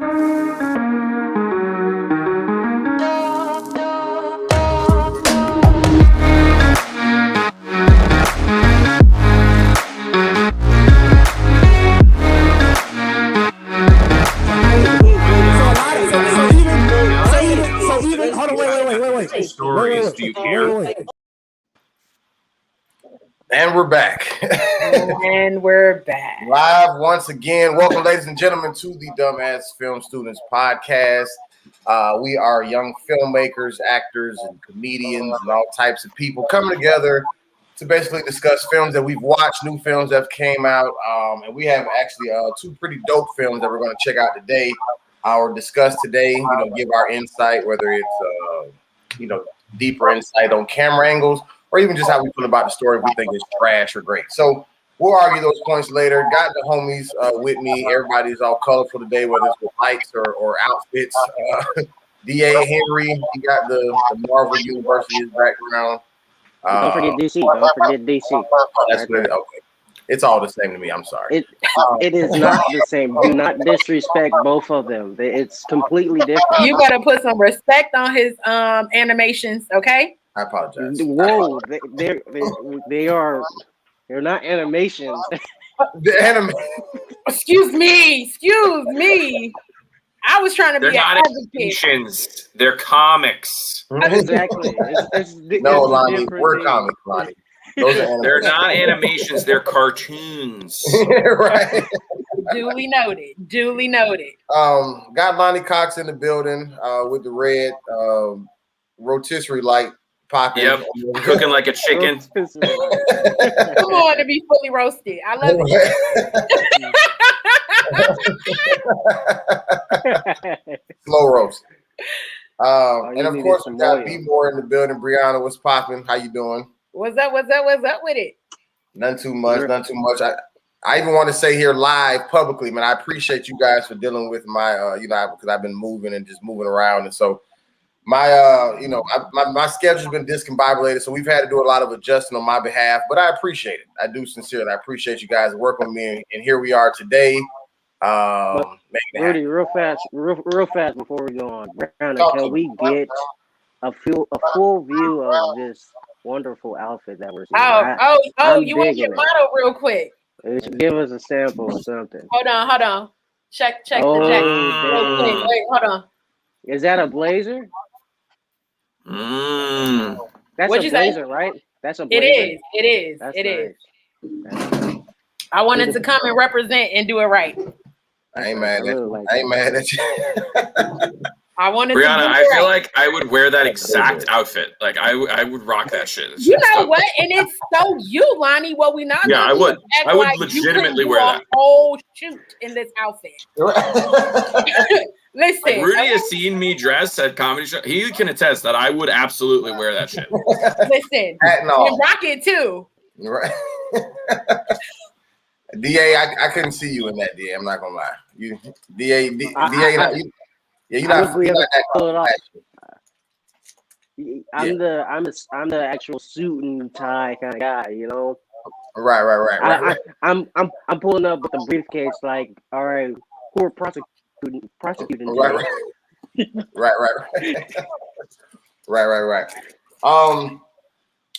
Stories do you hear? And we're back. And we're back. Live once again. Welcome, ladies and gentlemen, to the Dumbass Film Students Podcast. We are young filmmakers, actors, and comedians, and all types of people coming together to basically discuss films that we've watched, new films that have came out. And we have actually two pretty dope films that we're going to check out today or discuss today, give our insight, whether it's, deeper insight on camera angles, or even just how we feel about the story if we think it's trash or great. So we'll argue those points later. Got the homies with me. Everybody's all colorful today, whether it's with lights or outfits. D.A. Henry, he got the Marvel Universe in his background. Don't forget DC. Don't forget DC. That's good. Okay. It's all the same to me. I'm sorry. It is not the same. Do not disrespect both of them. It's completely different. You better put some respect on his animations, okay? I apologize. Whoa, they're not animations. Excuse me. I was trying to They're be not an animations. They're comics. Exactly. No, Lonnie, we're comics, Lonnie. They're not animations. They're cartoons. Right. Duly noted. Got Lonnie Cox in the building with the red rotisserie light popping. Yep, cooking like a chicken. Come on, to be fully roasted. I love it. Slow roast. And of course, we got B More in the building. Brianna, what's popping? How you doing? What's up with it? None too much. I even want to say here live publicly, man, I appreciate you guys for dealing with my, because I've been moving and just moving around. And so my schedule's been discombobulated. So we've had to do a lot of adjusting on my behalf, but I appreciate it. I do sincerely. I appreciate you guys working with me. And here we are today. Rudy, real fast before we go on. Brandon, can we get a full view of this wonderful outfit that we're seeing? You want your model real quick? Give us a sample or something. Hold on. Check the jacket. Wait, hold on. Is that a blazer? That's What'd a blazer, right? That's a blazer. It is. I wanted to come and represent and do it right. I ain't mad at you. I wanted Brianna, to. I feel like I would wear that exact outfit. Like I would rock that shit. You know what? And it's so you, Lonnie. What we not? Yeah, I would. I would legitimately wear that whole shoot in this outfit. Listen, like Rudy has seen me dress at comedy show. He can attest that I would absolutely wear that shit. Listen, and rock it too. Right. DA, I couldn't see you in that, DA. I'm not gonna lie. You, DA, you're not that. I'm the actual suit and tie kind of guy, you know. Right. I'm pulling up with the briefcase, like, all right, who are prosecuting? Right. All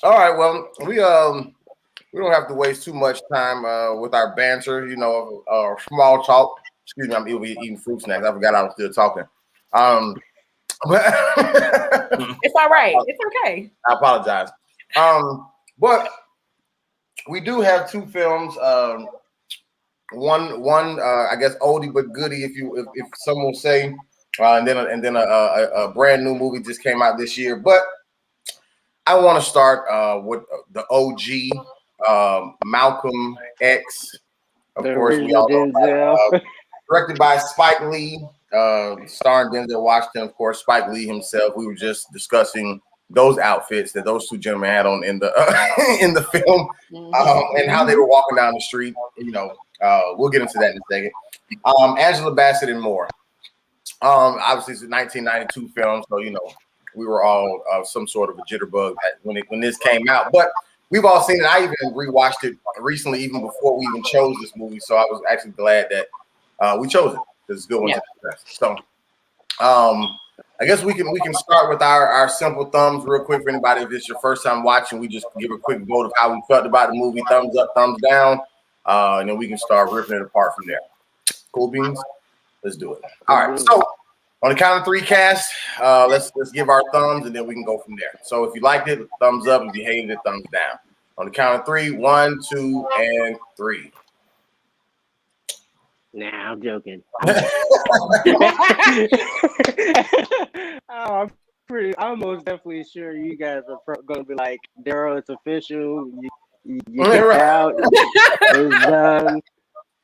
right. Well, we don't have to waste too much time with our banter, small talk. Excuse me, I'm eating fruit snacks. I forgot I was still talking. It's all right. It's okay. I apologize. But we do have two films. One, I guess oldie but goodie, if some will say, and then a brand new movie just came out this year. But I want to start with the OG, Malcolm X. Of course, we all know. Directed by Spike Lee, starring Denzel Washington, of course, Spike Lee himself. We were just discussing those outfits that those two gentlemen had on in the in the film, and how they were walking down the street. We'll get into that in a second. Angela Bassett and more. Obviously, it's a 1992 film, so we were all some sort of a jitterbug when this came out. But we've all seen it. I even rewatched it recently, even before we even chose this movie. So I was actually glad that we chose it. There's good ones. Yeah. So, I guess we can start with our simple thumbs real quick for anybody. If it's your first time watching, we just give a quick vote of how we felt about the movie, thumbs up, thumbs down, and then we can start ripping it apart from there. Cool beans? Let's do it. All right, so on the count of 3, cast, let's give our thumbs, and then we can go from there. So if you liked it, thumbs up. If you hated it, thumbs down. On the count of 3, 1, 2, and 3. Nah, I'm joking. I'm most definitely sure you guys are gonna be like, Daryl, it's official. You get out. It's done.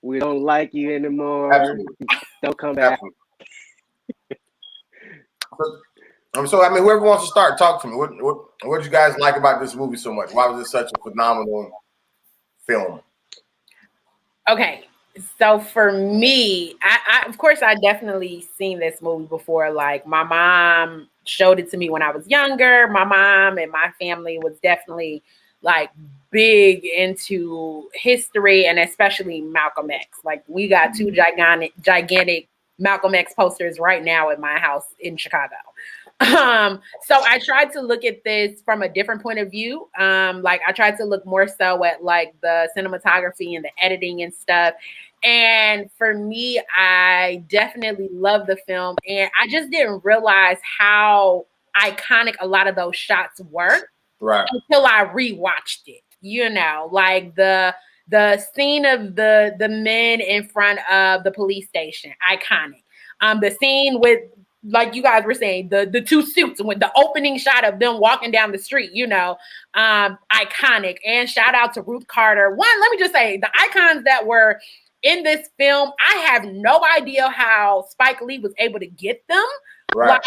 We don't like you anymore. Absolutely. Don't come back. So I mean, whoever wants to start, talk to me. What did you guys like about this movie so much? Why was it such a phenomenal film? Okay. So for me, I of course I definitely seen this movie before. Like my mom showed it to me when I was younger. My mom and my family was definitely like big into history and especially Malcolm X. Like we got 2 gigantic Malcolm X posters right now at my house in Chicago. So I tried to look at this from a different point of view. Like I tried to look more so at like the cinematography and the editing and stuff. And for me, I definitely love the film. And I just didn't realize how iconic a lot of those shots were until I rewatched it. You know, like the scene of the men in front of the police station, iconic. The scene with, like you guys were saying, the 2 suits with the opening shot of them walking down the street, you know, iconic. And shout out to Ruth Carter. One, let me just say, the icons that were in this film, I have no idea how Spike Lee was able to get them. Right.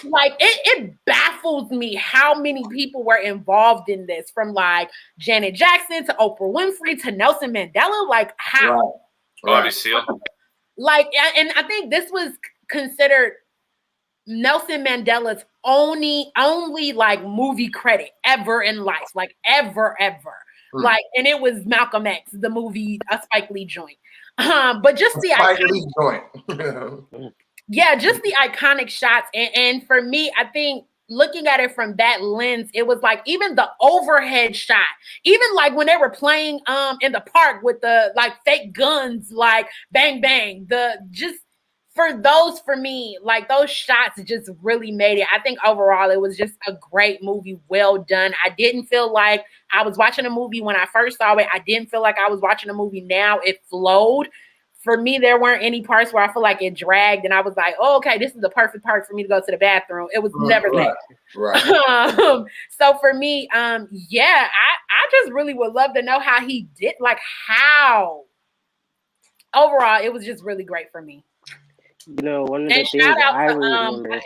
Like it baffles me how many people were involved in this, from like Janet Jackson to Oprah Winfrey to Nelson Mandela. Like how? Bobby Seale. Like, and I think this was considered Nelson Mandela's only like movie credit ever in life, like ever. Like, and it was Malcolm X, the movie, a Spike Lee joint. But just the Spike Lee joint. Yeah, just the iconic shots. And for me, I think looking at it from that lens, it was like even the overhead shot, even like when they were playing in the park with the like fake guns, like bang bang, for me, like those shots just really made it. I think overall it was just a great movie, well done. I didn't feel like I was watching a movie when I first saw it. I didn't feel like I was watching a movie now. It flowed. For me, there weren't any parts where I feel like it dragged and I was like, oh, okay, this is the perfect part for me to go to the bathroom. It was never that. Right. So for me, yeah, I just really would love to know how he did, like how. Overall, it was just really great for me. You know, one of the things I remember.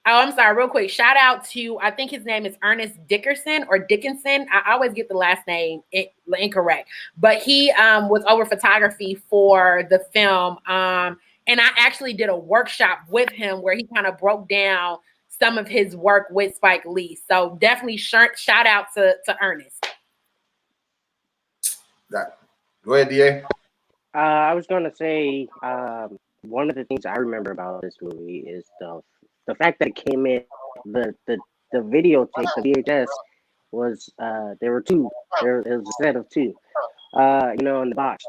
I'm sorry, real quick. Shout out to, I think his name is Ernest Dickerson or Dickinson. I always get the last name incorrect. But he was over photography for the film. And I actually did a workshop with him where he kind of broke down some of his work with Spike Lee. So definitely shout out to Ernest. Go ahead, DA. I was going to say, one of the things I remember about this movie is the fact that it came in, the videotape, the VHS was, there were 2. It was a set of 2, you know, in the box.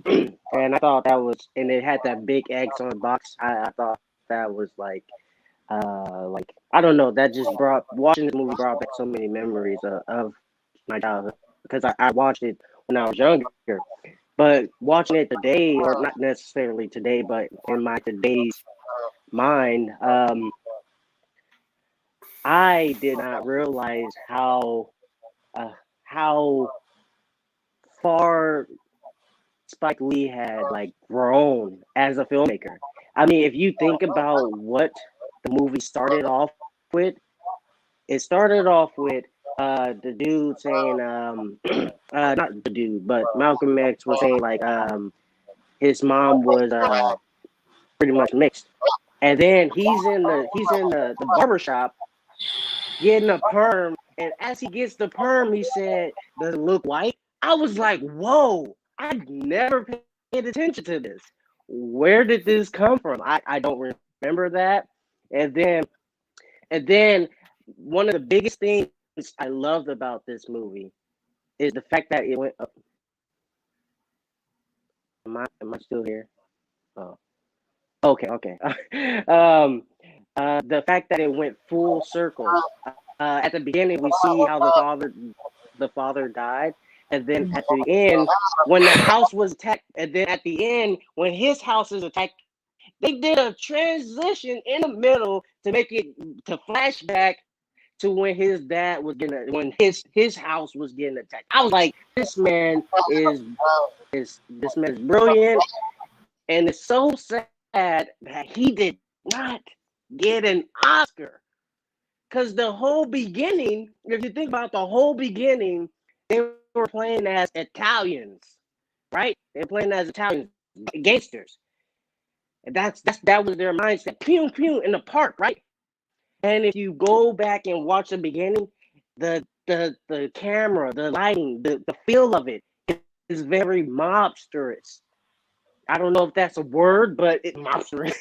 And I thought that was, and it had that big X on the box. I thought that was like, I don't know, that just watching this movie brought back so many memories of my childhood, because I watched it when I was younger. But watching it today, or not necessarily today, but in my today's mind, I did not realize how far Spike Lee had like grown as a filmmaker. I mean, if you think about what the movie started off with, it started off with the dude saying, not the dude, but Malcolm X was saying like his mom was pretty much mixed, and then he's in the barbershop getting a perm, and as he gets the perm, he said, "Does it look white?" I was like, "Whoa! I never paid attention to this." where did this come from? I don't remember that. And then one of the biggest things I loved about this movie is the fact that it went up. Am I still here? Oh, okay. The fact that it went full circle. At the beginning, we see how the father died, and then at the end, when the house was attacked, and then at the end, when his house is attacked, they did a transition in the middle to make it to flashback to when his dad was when his house was getting attacked. I was like, this man is brilliant, and it's so sad that he did not get an Oscar. Because the whole beginning, if you think about the whole beginning, they were playing as Italians, right? They were playing as Italian gangsters. And that was their mindset. Pew, pew in the park, right? And if you go back and watch the beginning, the camera, the lighting, the feel of it is very mobsterous. I don't know if that's a word, but it's mobsterous.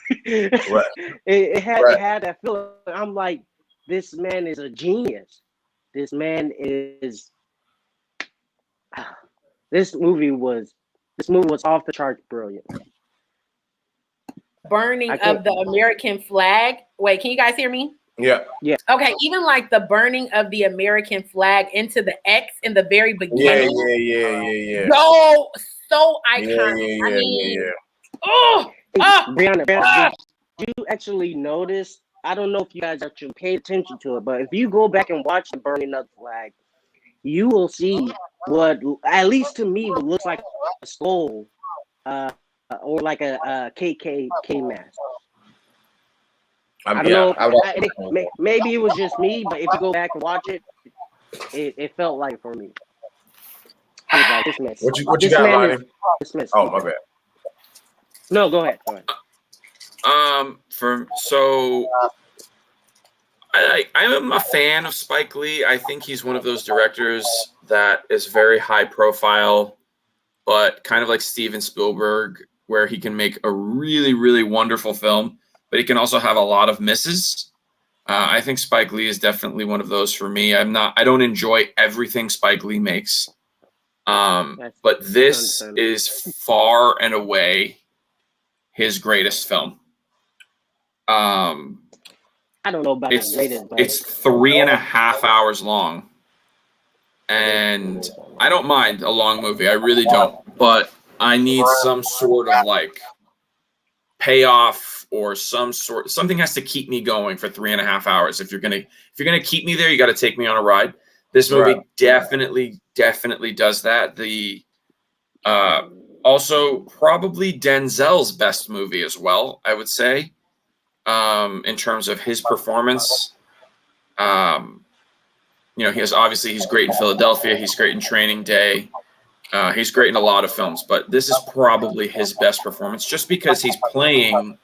Right. It Right. had that feel. I'm like, this man is a genius. This man is. This movie was off the charts brilliant. Burning of the American flag. Wait, can you guys hear me? Yeah. Okay, even like the burning of the American flag into the X in the very beginning. Yeah. So iconic. Yeah. I mean, Yeah. oh, Brianna, did you actually notice? I don't know if you guys actually paid attention to it, but if you go back and watch the burning of the flag, you will see what, at least to me, what looks like a skull, or like a KKK mask. I don't know. Maybe it was just me, but if you go back and watch it, it felt like for me. I was like, this man. What you got, Lonnie? Oh, my bad. No, go ahead. I'm a fan of Spike Lee. I think he's one of those directors that is very high profile, but kind of like Steven Spielberg, where he can make a really, really wonderful film, but he can also have a lot of misses. I think Spike Lee is definitely one of those for me. I don't enjoy everything Spike Lee makes. But this is far and away his greatest film. I don't know about it's greatest, but it's 3.5 hours long, and I don't mind a long movie. I really don't, but I need some sort of like payoff or something has to keep me going for 3.5 hours. If you're gonna keep me there, you got to take me on a ride. This movie definitely does that. Also probably Denzel's best movie as well, I would say. In terms of his performance, he's great in Philadelphia. He's great in Training Day. He's great in a lot of films, but this is probably his best performance just because he's playing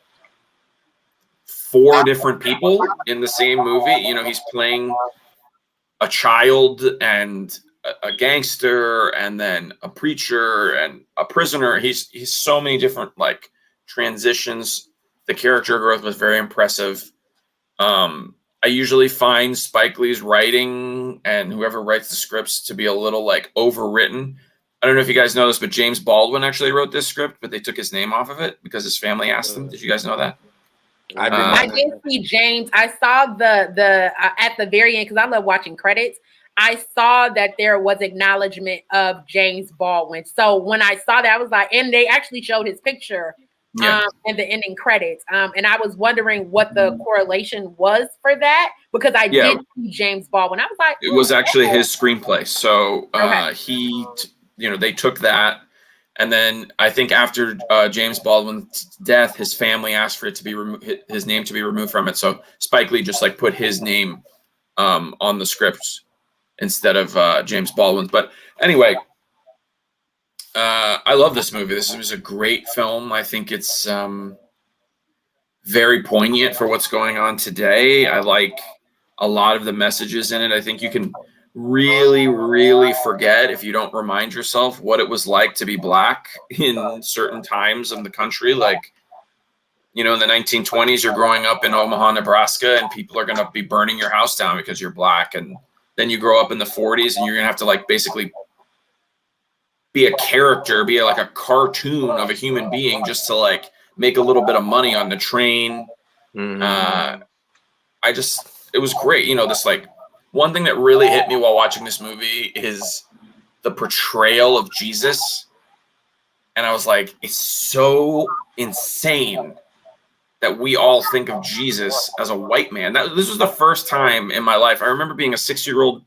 4 different people in the same movie. You know, he's playing a child and a gangster and then a preacher and a prisoner. He's so many different like transitions. The character growth was very impressive. I usually find Spike Lee's writing and whoever writes the scripts to be a little like overwritten. I don't know if you guys know this, but James Baldwin actually wrote this script, but they took his name off of it because his family asked him. Did you guys know that? I did see James. I saw the at the very end because I love watching credits. I saw that there was acknowledgement of James Baldwin. So when I saw that, I was like, and they actually showed his picture in the ending credits. And I was wondering what the correlation was for that because I did see James Baldwin. I was like, it was actually his screenplay. So they took that. And then I think after James Baldwin's death, his family asked for it to be his name to be removed from it. So Spike Lee just like put his name on the script instead of James Baldwin. But anyway, I love this movie. This was a great film. I think it's very poignant for what's going on today. I like a lot of the messages in it. I think you can really, really forget if you don't remind yourself what it was like to be black in certain times in the country. Like, you know, in the 1920s, you're growing up in Omaha, Nebraska, and people are going to be burning your house down because you're black. And then you grow up in the 40s and you're going to have to like basically be a character, be like a cartoon of a human being just to like make a little bit of money on the train. It was great. You know, this like one thing that really hit me while watching this movie is the portrayal of Jesus. And I was like, it's so insane that we all think of Jesus as a white man. This was the first time in my life. I remember being a 6-year-old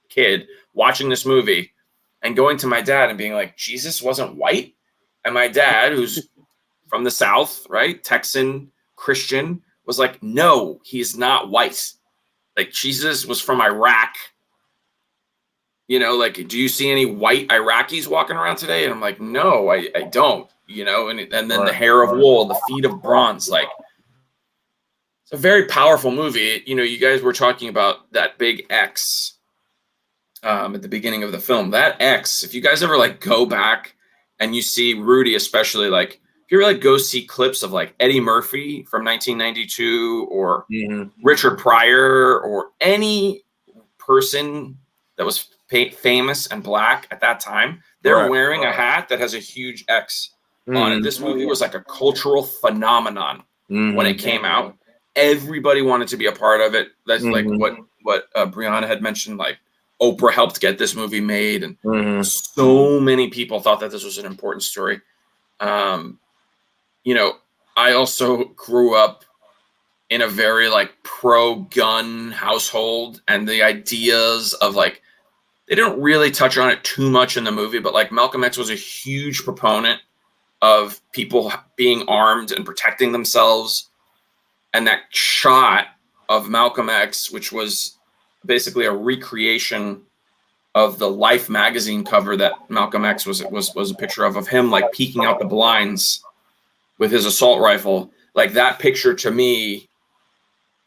kid watching this movie and going to my dad and being like, Jesus wasn't white? And my dad, who's from the South, right? Texan Christian, was like, no, he's not white. Like, Jesus was from Iraq. You know, like, do you see any white Iraqis walking around today? And I'm like, no, I don't, you know, and then the hair of wool, the feet of bronze, like, it's a very powerful movie. You know, you guys were talking about that big X at the beginning of the film. That X, if you guys ever like go back and you see Rudy, especially, like, if you ever like go see clips of like Eddie Murphy from 1992 or Richard Pryor or any person that was famous and black at that time, they're wearing a hat that has a huge X on it. This movie was like a cultural phenomenon when it came out. Everybody wanted to be a part of it. That's like what Brianna had mentioned, like Oprah helped get this movie made, and so many people thought that this was an important story. You know, I also grew up in a very like pro-gun household, and the ideas of like, they didn't really touch on it too much in the movie, but like Malcolm X was a huge proponent of people being armed and protecting themselves. And that shot of Malcolm X, which was basically a recreation of the Life magazine cover that Malcolm X was a picture of him like peeking out the blinds with his assault rifle. Like, that picture to me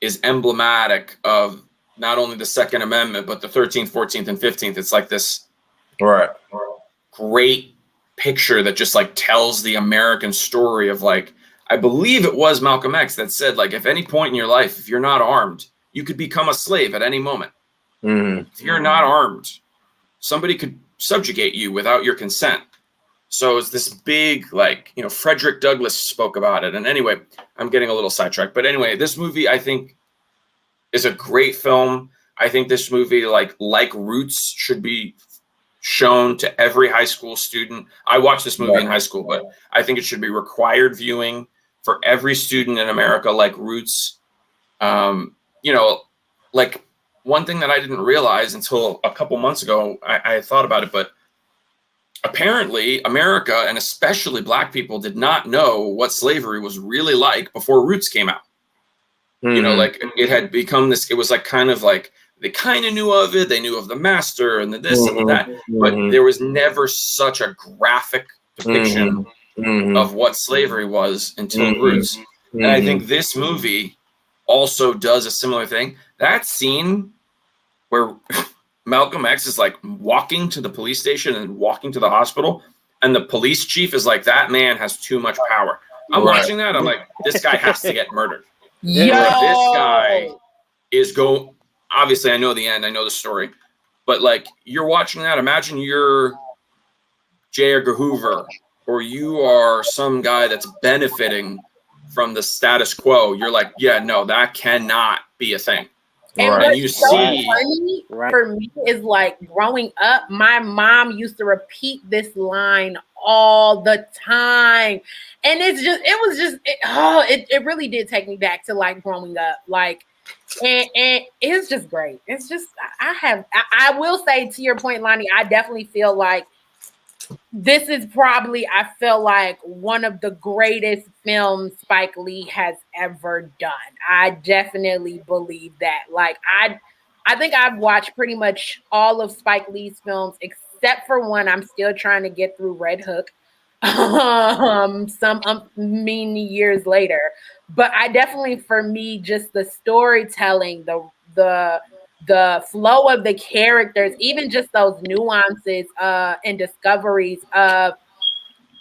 is emblematic of not only the Second Amendment, but the 13th, 14th, and 15th. It's like this great picture that just like tells the American story of like, I believe it was Malcolm X that said, like, if any point in your life, if you're not armed, you could become a slave at any moment. If you're not armed, somebody could subjugate you without your consent. So it's this big, like, you know, Frederick Douglass spoke about it. And anyway, I'm getting a little sidetracked. But anyway, this movie, I think, is a great film. I think this movie, like Roots, should be shown to every high school student. I watched this movie in high school, but I think it should be required viewing for every student in America, like Roots. You know, like, one thing that I didn't realize until a couple months ago, I thought about it, but apparently America, and especially black people, did not know what slavery was really like before Roots came out. You know, like, it had become this, it was like kind of like, they kind of knew of it. They knew of the master and the this and that, but there was never such a graphic depiction of what slavery was until Roots. And I think this movie also does a similar thing. That scene where Malcolm X is like walking to the police station and walking to the hospital, and the police chief is like, that man has too much power. I'm watching that. I'm like, this guy has to get murdered. This guy is obviously, I know the end, I know the story, but like, you're watching that. Imagine you're J. Edgar Hoover, or you are some guy that's benefiting from the status quo. You're like, yeah, no, that cannot be a thing. And you see, funny for me is like, growing up, my mom used to repeat this line all the time, and it really did take me back to like growing up, like, and it's just great. It's just, I will say, to your point, Lonnie, I definitely feel like this is probably, I feel like, one of the greatest films Spike Lee has ever done. I definitely believe that. Like, I think I've watched pretty much all of Spike Lee's films except for one. I'm still trying to get through, Red Hook, many years later. But I definitely, for me, just the storytelling, the the flow of the characters, even just those nuances and discoveries of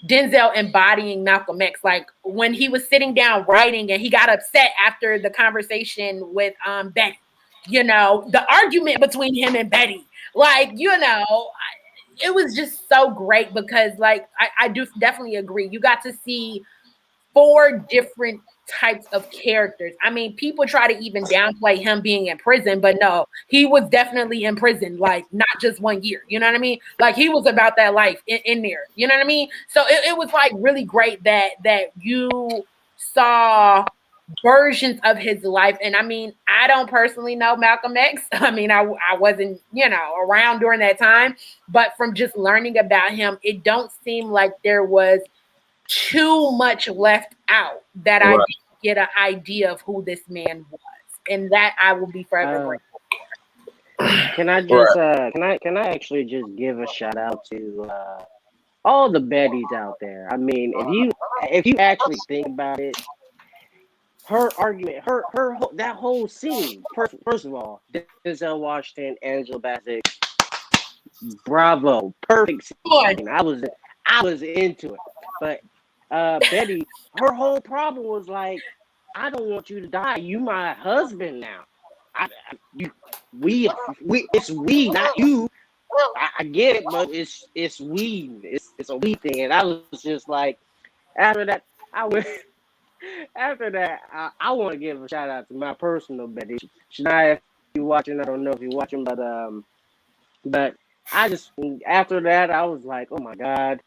Denzel embodying Malcolm X. Like when he was sitting down writing and he got upset after the conversation with Betty, you know, the argument between him and Betty, like, you know, it was just so great because like I do definitely agree. You got to see 4 different types of characters. I mean, people try to even downplay him being in prison, but no, he was definitely in prison, like not just 1 year. You know what I mean? Like he was about that life in there. You know what I mean? So it was like really great that you saw versions of his life. And I mean, I don't personally know Malcolm X. I mean, I wasn't, you know, around during that time, but from just learning about him, it don't seem like there was too much left out that I didn't get an idea of who this man was, and that I will be forever grateful for. Can I just can I actually just give a shout out to all the Bettys out there? I mean, if you actually think about it, her argument, that whole scene. First of all, Denzel Washington, Angela Bassett, bravo, perfect scene. I was into it, but Betty, her whole problem was like, I don't want you to die. You my husband now. It's we, not you. I get it, but it's we. It's a we thing. And I was just like, after that, I want to give a shout out to my personal Betty. Shania, if you're watching, I don't know if you're watching, but I just, after that, I was like, oh my God,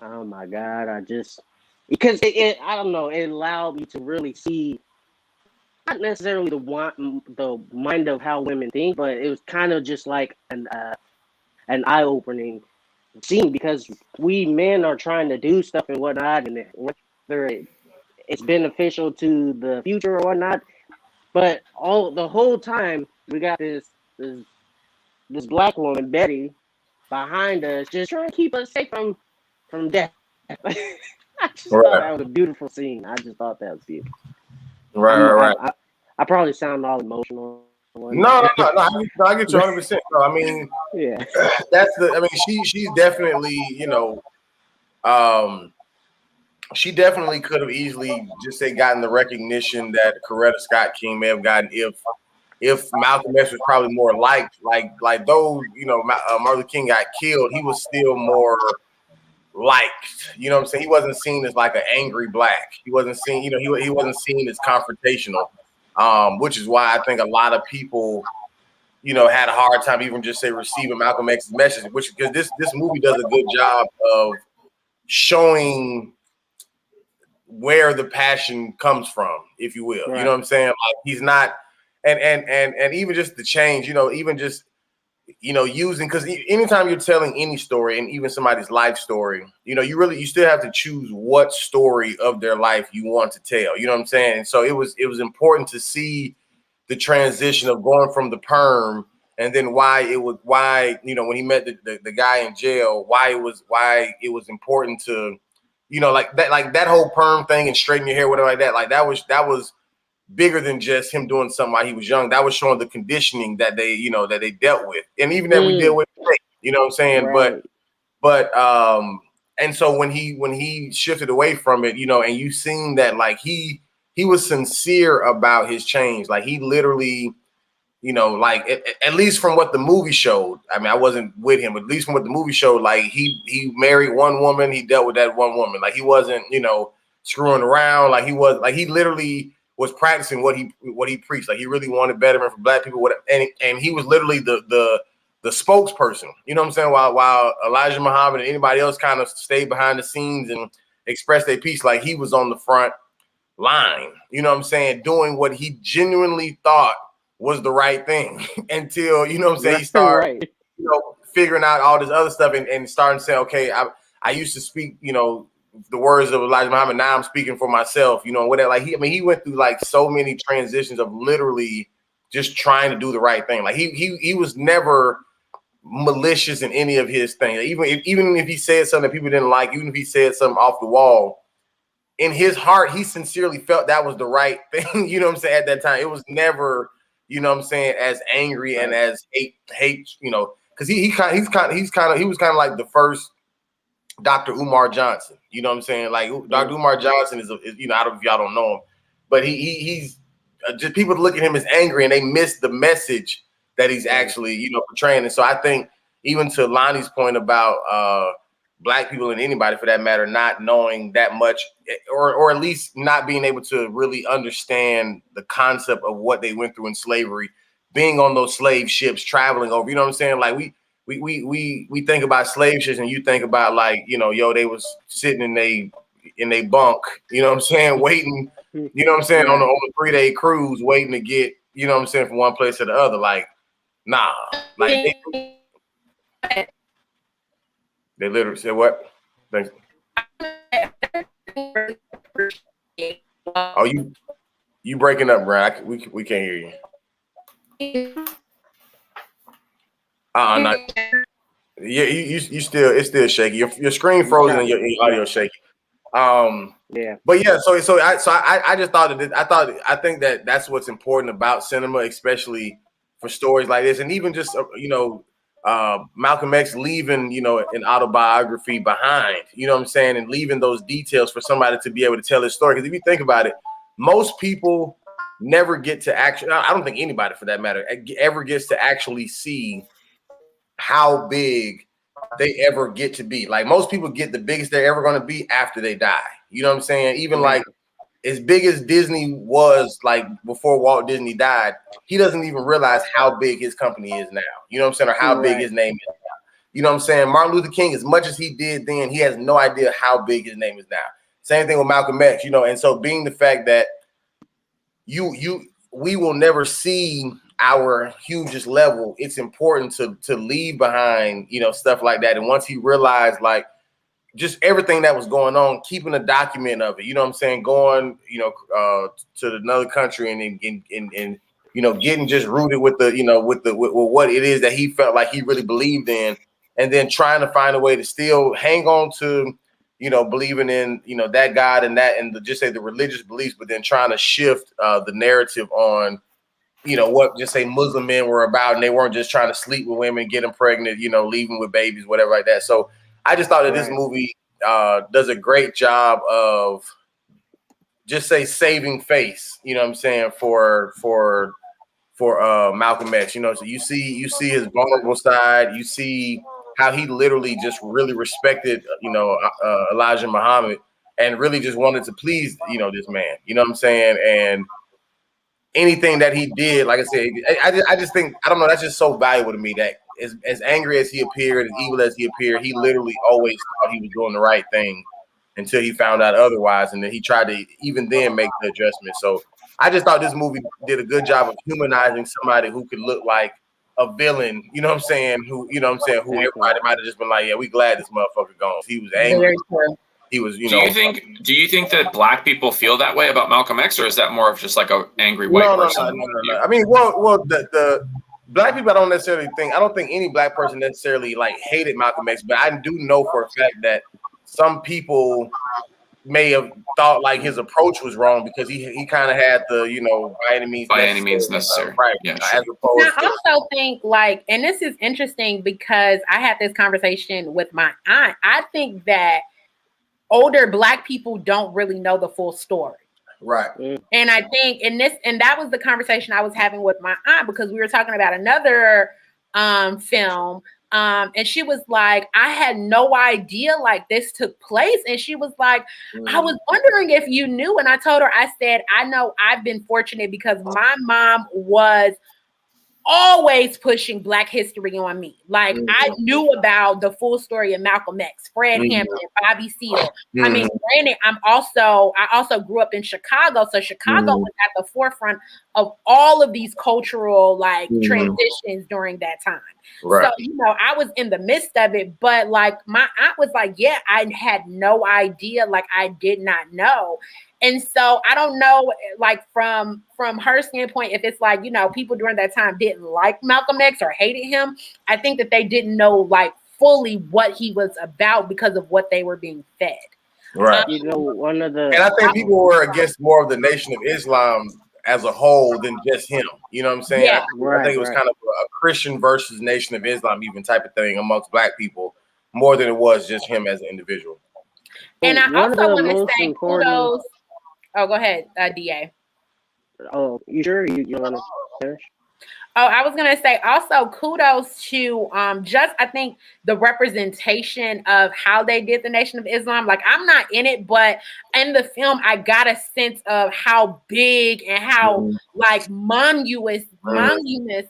I just, because I don't know, it allowed me to really see, not necessarily the mind of how women think, but it was kind of just like an eye-opening scene, because we men are trying to do stuff and whatnot, and whether it's beneficial to the future or whatnot, but the whole time we got this black woman, Betty, behind us, just trying to keep us safe from death. I just thought that was a beautiful scene. I just thought that was beautiful. Right. I probably sound all emotional. No, I get you 100%. I mean, yeah, she's definitely, you know, she definitely could have easily just gotten the recognition that Coretta Scott King may have gotten if Malcolm X was probably more liked. Like though, you know, Martin Luther King got killed, he was still more liked. You know what I'm saying? He wasn't seen as like an angry black. He wasn't seen, you know, he wasn't seen as confrontational. Which is why I think a lot of people, you know, had a hard time even just receiving Malcolm X's message, because this movie does a good job of showing where the passion comes from, if you will. Right. You know what I'm saying? Like he's not, and even just the change, you know, even just, you know, using, because anytime you're telling any story, and even somebody's life story, you know, you still have to choose what story of their life you want to tell. You know what I'm saying? And so it was important to see the transition of going from the perm, and then why, you know, when he met the guy in jail, why it was important to, you know, like that whole perm thing and straighten your hair, whatever like that. Like that was bigger than just him doing something while he was young. That was showing the conditioning that they, you know, that they dealt with, and even that we deal with today, you know what I'm saying? Right. But and so when he shifted away from it, you know, and you seen that like he was sincere about his change. Like he literally, you know, like at least from what the movie showed. I mean, I wasn't with him, but at least from what the movie showed, like he married one woman, he dealt with that one woman. Like he wasn't, you know, screwing around. Like he literally was practicing what he preached. Like he really wanted betterment for black people. And he was literally the spokesperson. You know what I'm saying? While Elijah Muhammad and anybody else kind of stayed behind the scenes and expressed their piece, like he was on the front line. You know what I'm saying? Doing what he genuinely thought was the right thing until, you know what I'm saying, he started, you know, figuring out all this other stuff and starting to say, okay, I used to speak, you know, the words of Elijah Muhammad. Now I'm speaking for myself, you know, whatever. Like he went through like so many transitions of literally just trying to do the right thing. Like he was never malicious in any of his things. Even if he said something that people didn't like, even if he said something off the wall, in his heart, he sincerely felt that was the right thing. You know what I'm saying? At that time, it was never, you know what I'm saying, as angry and as hate, you know, because he was kind of like the first Dr. Umar Johnson, you know what I'm saying? Like Dr. Umar Johnson is you know, I don't, if y'all don't know him, but he's just, people look at him as angry and they miss the message that he's actually, you know, portraying. And so I think even to Lonnie's point about Black people and anybody for that matter not knowing that much, or at least not being able to really understand the concept of what they went through in slavery, being on those slave ships, traveling over, you know what I'm saying? Like we think about slave ships and you think about like, you know, yo, they was sitting in a bunk, you know what I'm saying, waiting, you know what I'm saying, on a 3-day cruise, waiting to get, you know what I'm saying, from one place to the other. Like, nah, like they literally said what? Thanks. Oh, you breaking up, Brian? We can't hear you. Not. Yeah, you still, it's still shaky. Your screen frozen and your audio shaky. Yeah. But yeah, so I just thought that I think that that's what's important about cinema, especially for stories like this, and even just you know, Malcolm X leaving, you know, an autobiography behind, you know what I'm saying, and leaving those details for somebody to be able to tell his story. Because if you think about it, most people never get to actually, I don't think anybody for that matter ever gets to actually see how big they ever get to be. Like most people get the biggest they're ever going to be after they die. You know what I'm saying? Even like as big as Disney was like before Walt Disney died, he doesn't even realize how big his company is now. You know what I'm saying? Or how big his name is now. You know what I'm saying? Martin Luther King, as much as he did then, he has no idea how big his name is now. Same thing with Malcolm X, you know, and so being the fact that we will never see our hugest level, it's important to leave behind, you know, stuff like that. And once he realized like just everything that was going on, keeping a document of it, you know what I'm saying, going, you know, to another country and you know, getting just rooted with the, you know, with what it is that he felt like he really believed in, and then trying to find a way to still hang on to, you know, believing in, you know, that God and that, and just say the religious beliefs, but then trying to shift the narrative on, you know, what just say Muslim men were about, and they weren't just trying to sleep with women, get them pregnant, you know, leave them with babies, whatever like that. So I just thought that this movie does a great job of just say saving face, you know what I'm saying, for Malcolm X, you know. So you see his vulnerable side, you see how he literally just really respected, you know, Elijah Muhammad, and really just wanted to please, you know, this man, you know what I'm saying. And anything that he did, like I said, I just think, I don't know, that's just so valuable to me that as angry as he appeared, as evil as he appeared, he literally always thought he was doing the right thing until he found out otherwise. And then he tried to even then make the adjustment. So I just thought this movie did a good job of humanizing somebody who could look like a villain, you know what I'm saying, who, you know what I'm saying, who everybody might have just been like, yeah, we glad this motherfucker gone. He was angry. He was, you know. Do you think that Black people feel that way about Malcolm X, or is that more of just like an angry white person? No. I mean, well, the Black people, I don't think any Black person necessarily like hated Malcolm X, but I do know for a fact that some people may have thought like his approach was wrong because he kind of had the, you know, by any means necessary. Right. Yeah, sure. I also think like, and this is interesting because I had this conversation with my aunt. I think that older Black people don't really know the full story. Right. And I think and that was the conversation I was having with my aunt, because we were talking about another film. And she was like, I had no idea like this took place. And she was like, I was wondering if you knew. And I told her, I said, I know I've been fortunate because my mom was always pushing Black history on me. Like I knew about the full story of Malcolm X, Fred Hampton, Bobby Seale. I mean, granted, I also grew up in Chicago. So Chicago was at the forefront of all of these cultural like transitions during that time. Right. So, you know, I was in the midst of it, but like my aunt was like, yeah, I had no idea. Like I did not know. And so I don't know, like from her standpoint, if it's like, you know, people during that time didn't like Malcolm X or hated him. I think that they didn't know like fully what he was about because of what they were being fed. Right. You know, and I think people were against more of the Nation of Islam as a whole than just him. You know what I'm saying? Yeah. I think it was kind of a Christian versus Nation of Islam even type of thing amongst black people more than it was just him as an individual. And I One of also the want to most say important- kudos. Oh, go ahead, DA. Oh, you sure you want to finish? Oh, I was gonna say also kudos to just I think the representation of how they did the Nation of Islam. Like I'm not in it, but in the film I got a sense of how big and how like monumenous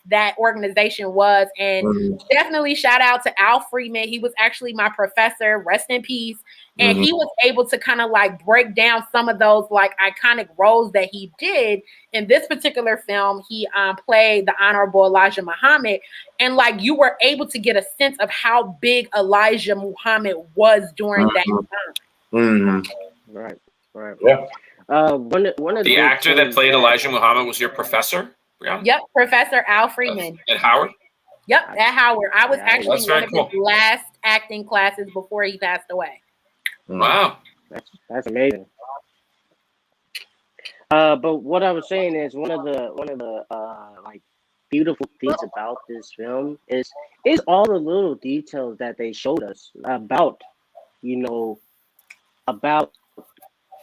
that organization was. And definitely shout out to Al Freeman. He was actually my professor, rest in peace. And he was able to kind of like break down some of those like iconic roles that he did in this particular film. He played the Honorable Elijah Muhammad, and like you were able to get a sense of how big Elijah Muhammad was during that time. Right. Yeah. One of The actor that things played Elijah Muhammad was your professor? Brianna? Yep, Professor Al Freeman. At Howard? Yep, at Howard. I was Yeah, actually that's one very of his last acting classes before he passed away. Wow. That's amazing. But what I was saying is one of the like beautiful things about this film is all the little details that they showed us about, you know, about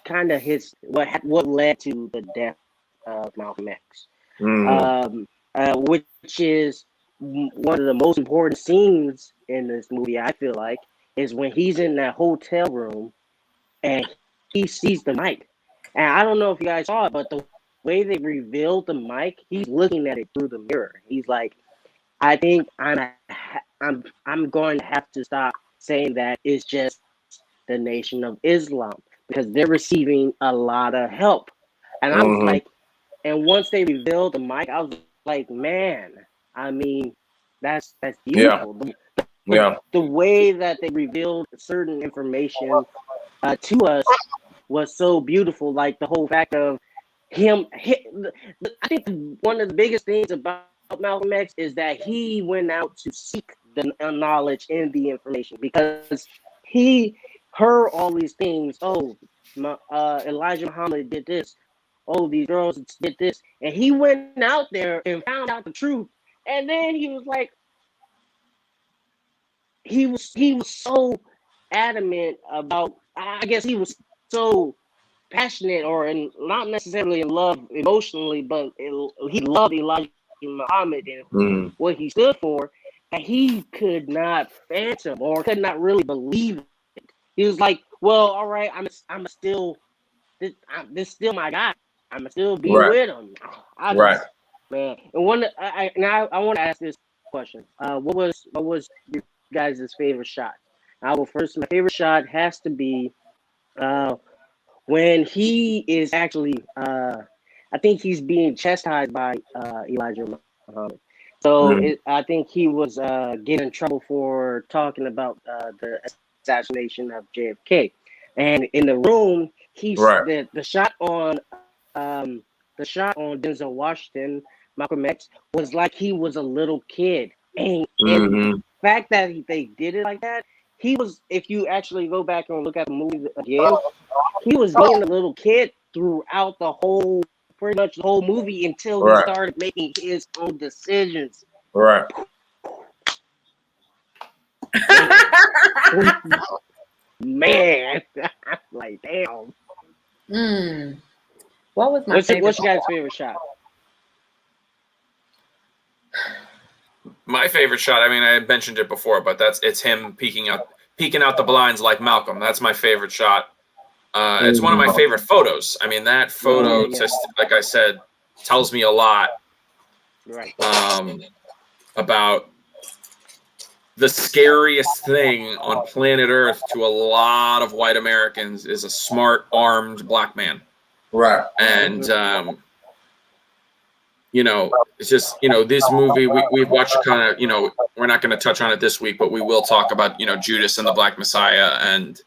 kind of his what led to the death of Malcolm X, which is one of the most important scenes in this movie. I feel like is when he's in that hotel room and he sees the mic. And I don't know if you guys saw it, but the way they revealed the mic, he's looking at it through the mirror. He's like, I think I'm going to have to stop saying that it's just the Nation of Islam because they're receiving a lot of help. And I was like, and once they revealed the mic, I was like, man, I mean, that's beautiful. The way that they revealed certain information to us was so beautiful. Like the whole fact of him. I think one of the biggest things about Malcolm X is that he went out to seek the knowledge and the information because he heard all these things. Oh, Elijah Muhammad did this. Oh, these girls did this. And he went out there and found out the truth. And then he was like, he was so adamant about, I guess he was so passionate or not necessarily in love emotionally, but he loved Elijah Muhammad and what he stood for, and he could not fathom or could not really believe it. He was like, well, all right, I'm still, this still my guy. I'm still be with him. Man. And I want to ask this question. What was your guys' favorite shot? I will first. My favorite shot has to be when he is actually. I think he's being chastised by Elijah Muhammad. So I think he was getting in trouble for talking about the assassination of JFK, and in the room, the shot on Denzel Washington, Malcolm X, was like he was a little kid, and the fact that they did it like that, he was. If you actually go back and look at the movie again, he was being a little kid throughout pretty much the whole movie until he started making his own decisions. Right. Man, like damn. What was my What's favorite? your guys' favorite shot? My favorite shot, I mean, I had mentioned it before, but it's him peeking out the blinds like Malcolm. That's my favorite shot. It's one of my favorite photos. I mean, that photo, like I said, tells me a lot about the scariest thing on planet Earth to a lot of white Americans is a smart, armed black man. Right. And, it's just, this movie, we've watched kind of, we're not going to touch on it this week, but we will talk about, Judas and the Black Messiah and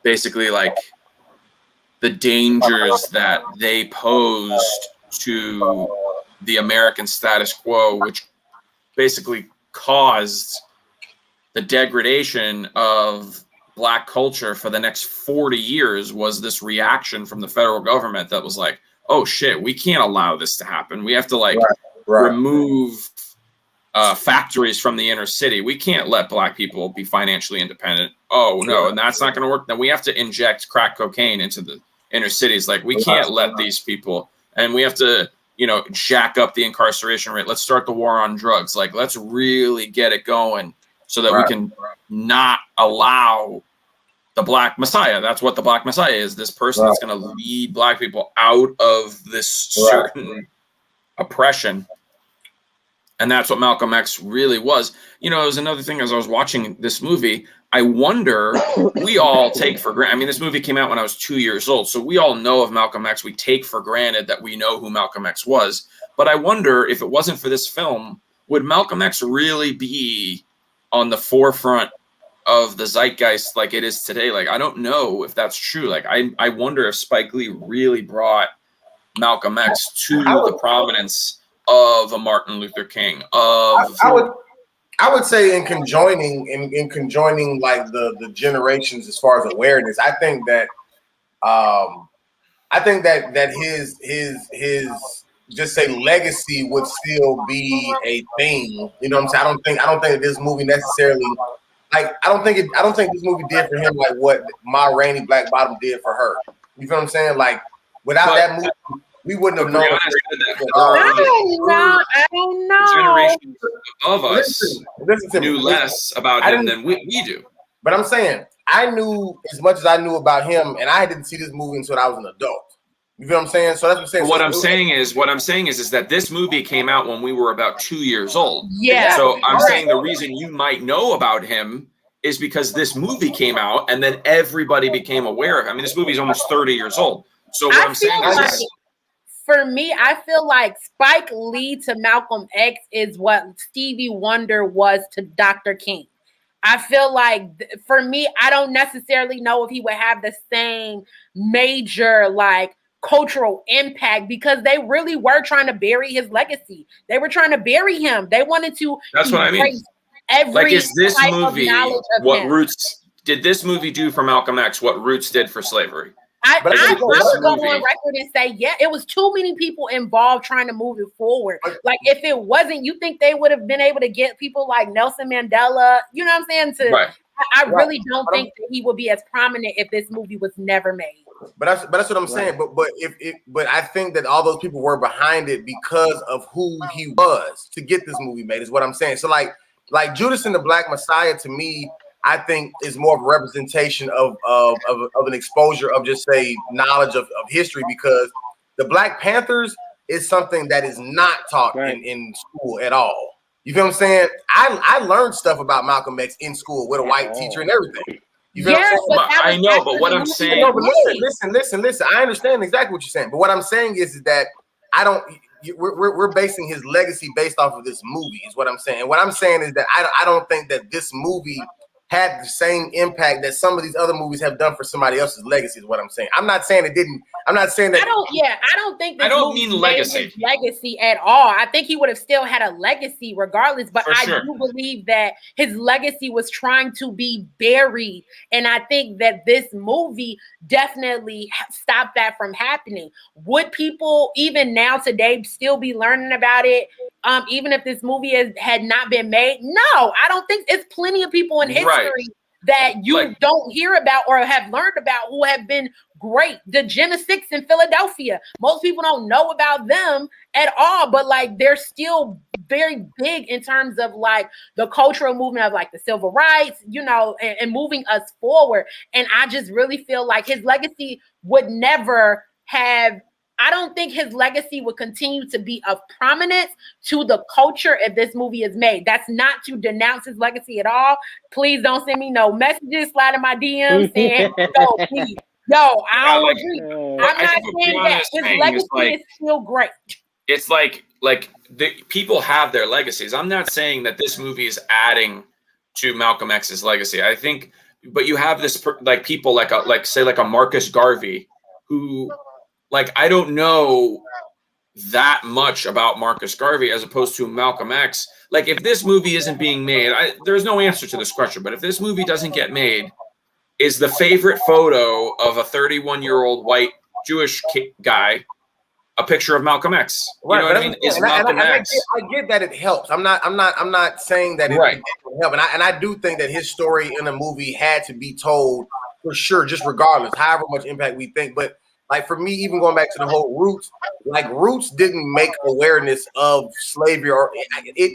basically like the dangers that they posed to the American status quo, which basically caused the degradation of black culture for the next 40 years was this reaction from the federal government that was like, oh shit, we can't allow this to happen. We have to like Right. remove factories from the inner city. We can't let black people be financially independent. Oh no, and that's not going to work. Then we have to inject crack cocaine into the inner cities. Like we can't let these people, and we have to, you know, jack up the incarceration rate. Let's start the war on drugs. Like let's really get it going so that we can not allow the Black Messiah. That's what the Black Messiah is. This person that's going to lead black people out of this certain oppression. And that's what Malcolm X really was. You know, it was another thing as I was watching this movie, I wonder, we all take for granted. I mean, this movie came out when I was 2 years old. So we all know of Malcolm X. We take for granted that we know who Malcolm X was. But I wonder if it wasn't for this film, would Malcolm X really be on the forefront of the zeitgeist like it is today? Like, I don't know if that's true. Like, I wonder if Spike Lee really brought Malcolm X to the prominence of a Martin Luther King. I would say in conjoining like the generations as far as awareness. I think that his just say legacy would still be a thing. You know what I'm saying? I don't think that this movie necessarily, like, I don't think this movie did for him like what Ma Rainey Black Bottom did for her. You feel what I'm saying? Like without that movie, we wouldn't have known. I don't know. Generations above us listen to knew me. less about him than we do. But I'm saying I knew as much as I knew about him, and I didn't see this movie until I was an adult. You feel what I'm saying? So that's what I'm saying. What I'm saying is that this movie came out when we were about 2 years old. Yeah. So I'm saying the reason you might know about him is because this movie came out and then everybody became aware of him. I mean, this movie is almost 30 years old. So what I'm saying is, for me, I feel like Spike Lee to Malcolm X is what Stevie Wonder was to Dr. King. I feel like for me, I don't necessarily know if he would have the same major like cultural impact because they really were trying to bury his legacy. They were trying to bury him. They wanted to. That's what I mean. Like, is this movie what Roots did? This movie do for Malcolm X what Roots did for slavery? I would go on record and say, yeah, it was too many people involved trying to move it forward. Like, if it wasn't, you think they would have been able to get people like Nelson Mandela, you know what I'm saying? I really don't think that he would be as prominent if this movie was never made. But that's what I'm saying. But I think that all those people were behind it because of who he was to get this movie made, is what I'm saying. So like Judas and the Black Messiah, to me, I think is more of a representation of an exposure of just say knowledge of history, because the Black Panthers is something that is not taught in school at all. You feel what I'm saying? I learned stuff about Malcolm X in school with a white teacher and everything. You feel what I'm saying? I know, but what I'm saying. No, but listen. I understand exactly what you're saying. But what I'm saying is that I don't. We're basing his legacy based off of this movie, is what I'm saying. And what I'm saying is that I don't think that this movie had the same impact that some of these other movies have done for somebody else's legacy, is what I'm saying. I'm not saying it didn't. I'm not saying that. I don't think. I don't mean legacy. Legacy at all. I think he would have still had a legacy regardless. But I do believe that his legacy was trying to be buried, and I think that this movie definitely stopped that from happening. Would people even now today still be learning about it? Even if this movie had not been made? No, I don't think. It's plenty of people in history that you don't hear about or have learned about who have been great. The Gen 6 in Philadelphia. Most people don't know about them at all, but like they're still very big in terms of like the cultural movement of like the civil rights, you know, and moving us forward. And I just really feel like his legacy would never have. I don't think his legacy would continue to be of prominence to the culture if this movie is made. That's not to denounce his legacy at all. Please don't send me no messages, slide in my DMs saying, no, please. No, I don't agree. I'm not saying that. His legacy is still great. It's like the people have their legacies. I'm not saying that this movie is adding to Malcolm X's legacy. I think, but you have this like people like a Marcus Garvey who. Like, I don't know that much about Marcus Garvey as opposed to Malcolm X. Like, if this movie isn't being made, there's no answer to this question, but if this movie doesn't get made, is the favorite photo of a 31-year-old white Jewish guy a picture of Malcolm X. You know what I mean? Is And Malcolm X. I get that it helps. I'm not saying that it didn't help. And I do think that his story in a movie had to be told for sure, just regardless, however much impact we think. But like for me, even going back to the whole Roots, like Roots didn't make awareness of slavery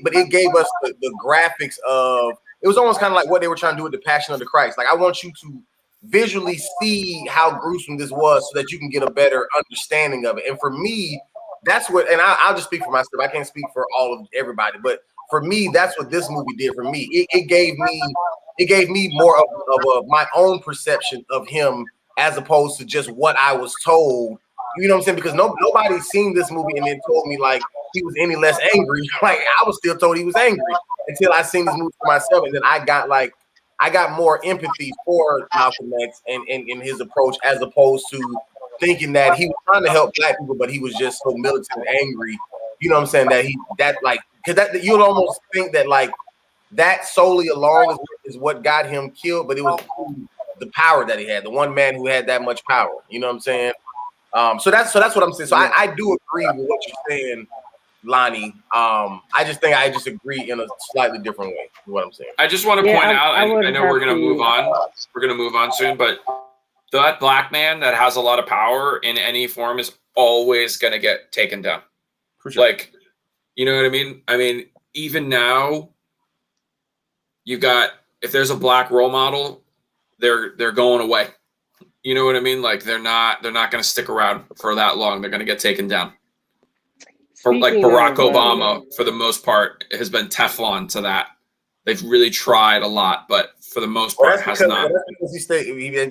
but it gave us the graphics of, it was almost kind of like what they were trying to do with the Passion of the Christ. Like I want you to visually see how gruesome this was so that you can get a better understanding of it. And for me, that's what, and I'll just speak for myself. I can't speak for all of everybody, but for me, that's what this movie did for me. It gave me more of my own perception of him as opposed to just what I was told. You know what I'm saying? Because nobody's seen this movie and then told me like he was any less angry. Like I was still told he was angry until I seen this movie for myself, and then I got more empathy for Malcolm X and his approach, as opposed to thinking that he was trying to help Black people, but he was just so militant and angry. You know what I'm saying? Because you'll almost think that like that solely alone is what got him killed, but it was the power that he had, the one man who had that much power. You know what I'm saying? So that's what I'm saying. So I do agree with what you're saying, Lonnie. I just think I just agree in a slightly different way. Is what I'm saying. I just want to point out, I know we're going to move on. We're going to move on soon, but that Black man that has a lot of power in any form is always going to get taken down. For sure. Like, you know what I mean? I mean, even now, you got, if there's a Black role model, they're going away. You know what I mean? Like they're not going to stick around for that long. They're going to get taken down. Like Barack Obama, for the most part, has been Teflon to that. They've really tried a lot, but for the most part, has not. That's because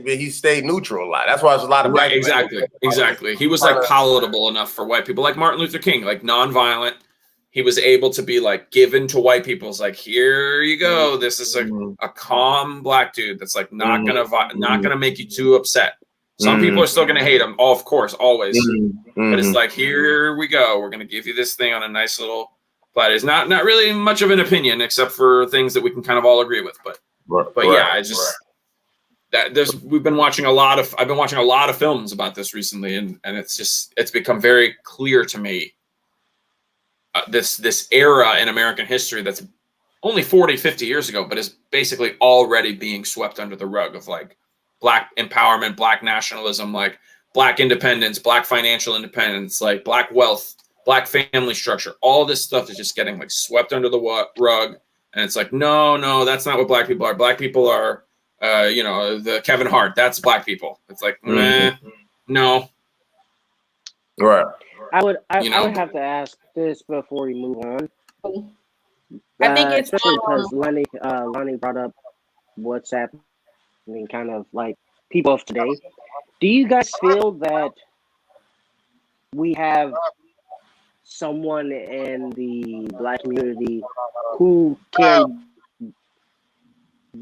he stayed neutral a lot. That's why there's a lot of Black people. Exactly. He was like palatable enough for white people, like Martin Luther King, like nonviolent. He was able to be like given to white people. It's like, here you go. This is a calm Black dude that's like not gonna make you too upset. Some people are still gonna hate him, of course, always. But it's like, here we go. We're gonna give you this thing on a nice little platter. It's not really much of an opinion, except for things that we can kind of all agree with. But yeah, I just I've been watching a lot of films about this recently, and it's become very clear to me. This era in American history that's only 40, 50 years ago, but is basically already being swept under the rug of like Black empowerment, Black nationalism, like Black independence, Black financial independence, like Black wealth, Black family structure. All this stuff is just getting like swept under the rug. And it's like, no, that's not what Black people are. Black people are, the Kevin Hart. That's Black people. It's like, no. Right. I would have to ask this before we move on. I think it's especially because Lonnie brought up what's happening, kind of like people of today. Do you guys feel that we have someone in the Black community who can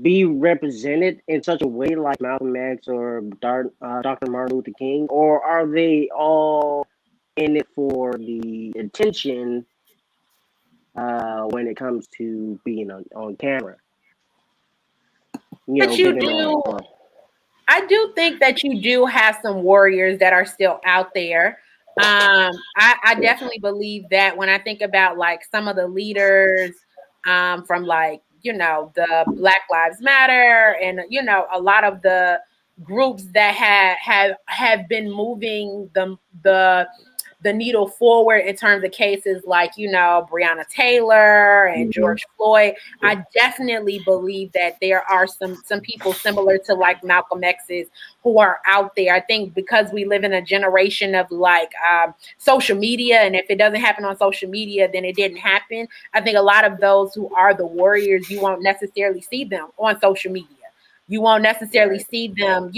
be represented in such a way like Malcolm X or Dr. Martin Luther King, or are they all in it for the attention when it comes to being on camera? I do think that you do have some warriors that are still out there. I definitely believe that when I think about like some of the leaders from like, the Black Lives Matter and, a lot of the groups that have been moving the needle forward in terms of cases like, Breonna Taylor and George Floyd. I definitely believe that there are some people similar to like Malcolm X's who are out there. I think because we live in a generation of like social media, and if it doesn't happen on social media, then it didn't happen. I think a lot of those who are the warriors, you won't necessarily see them on social media. You won't necessarily see them,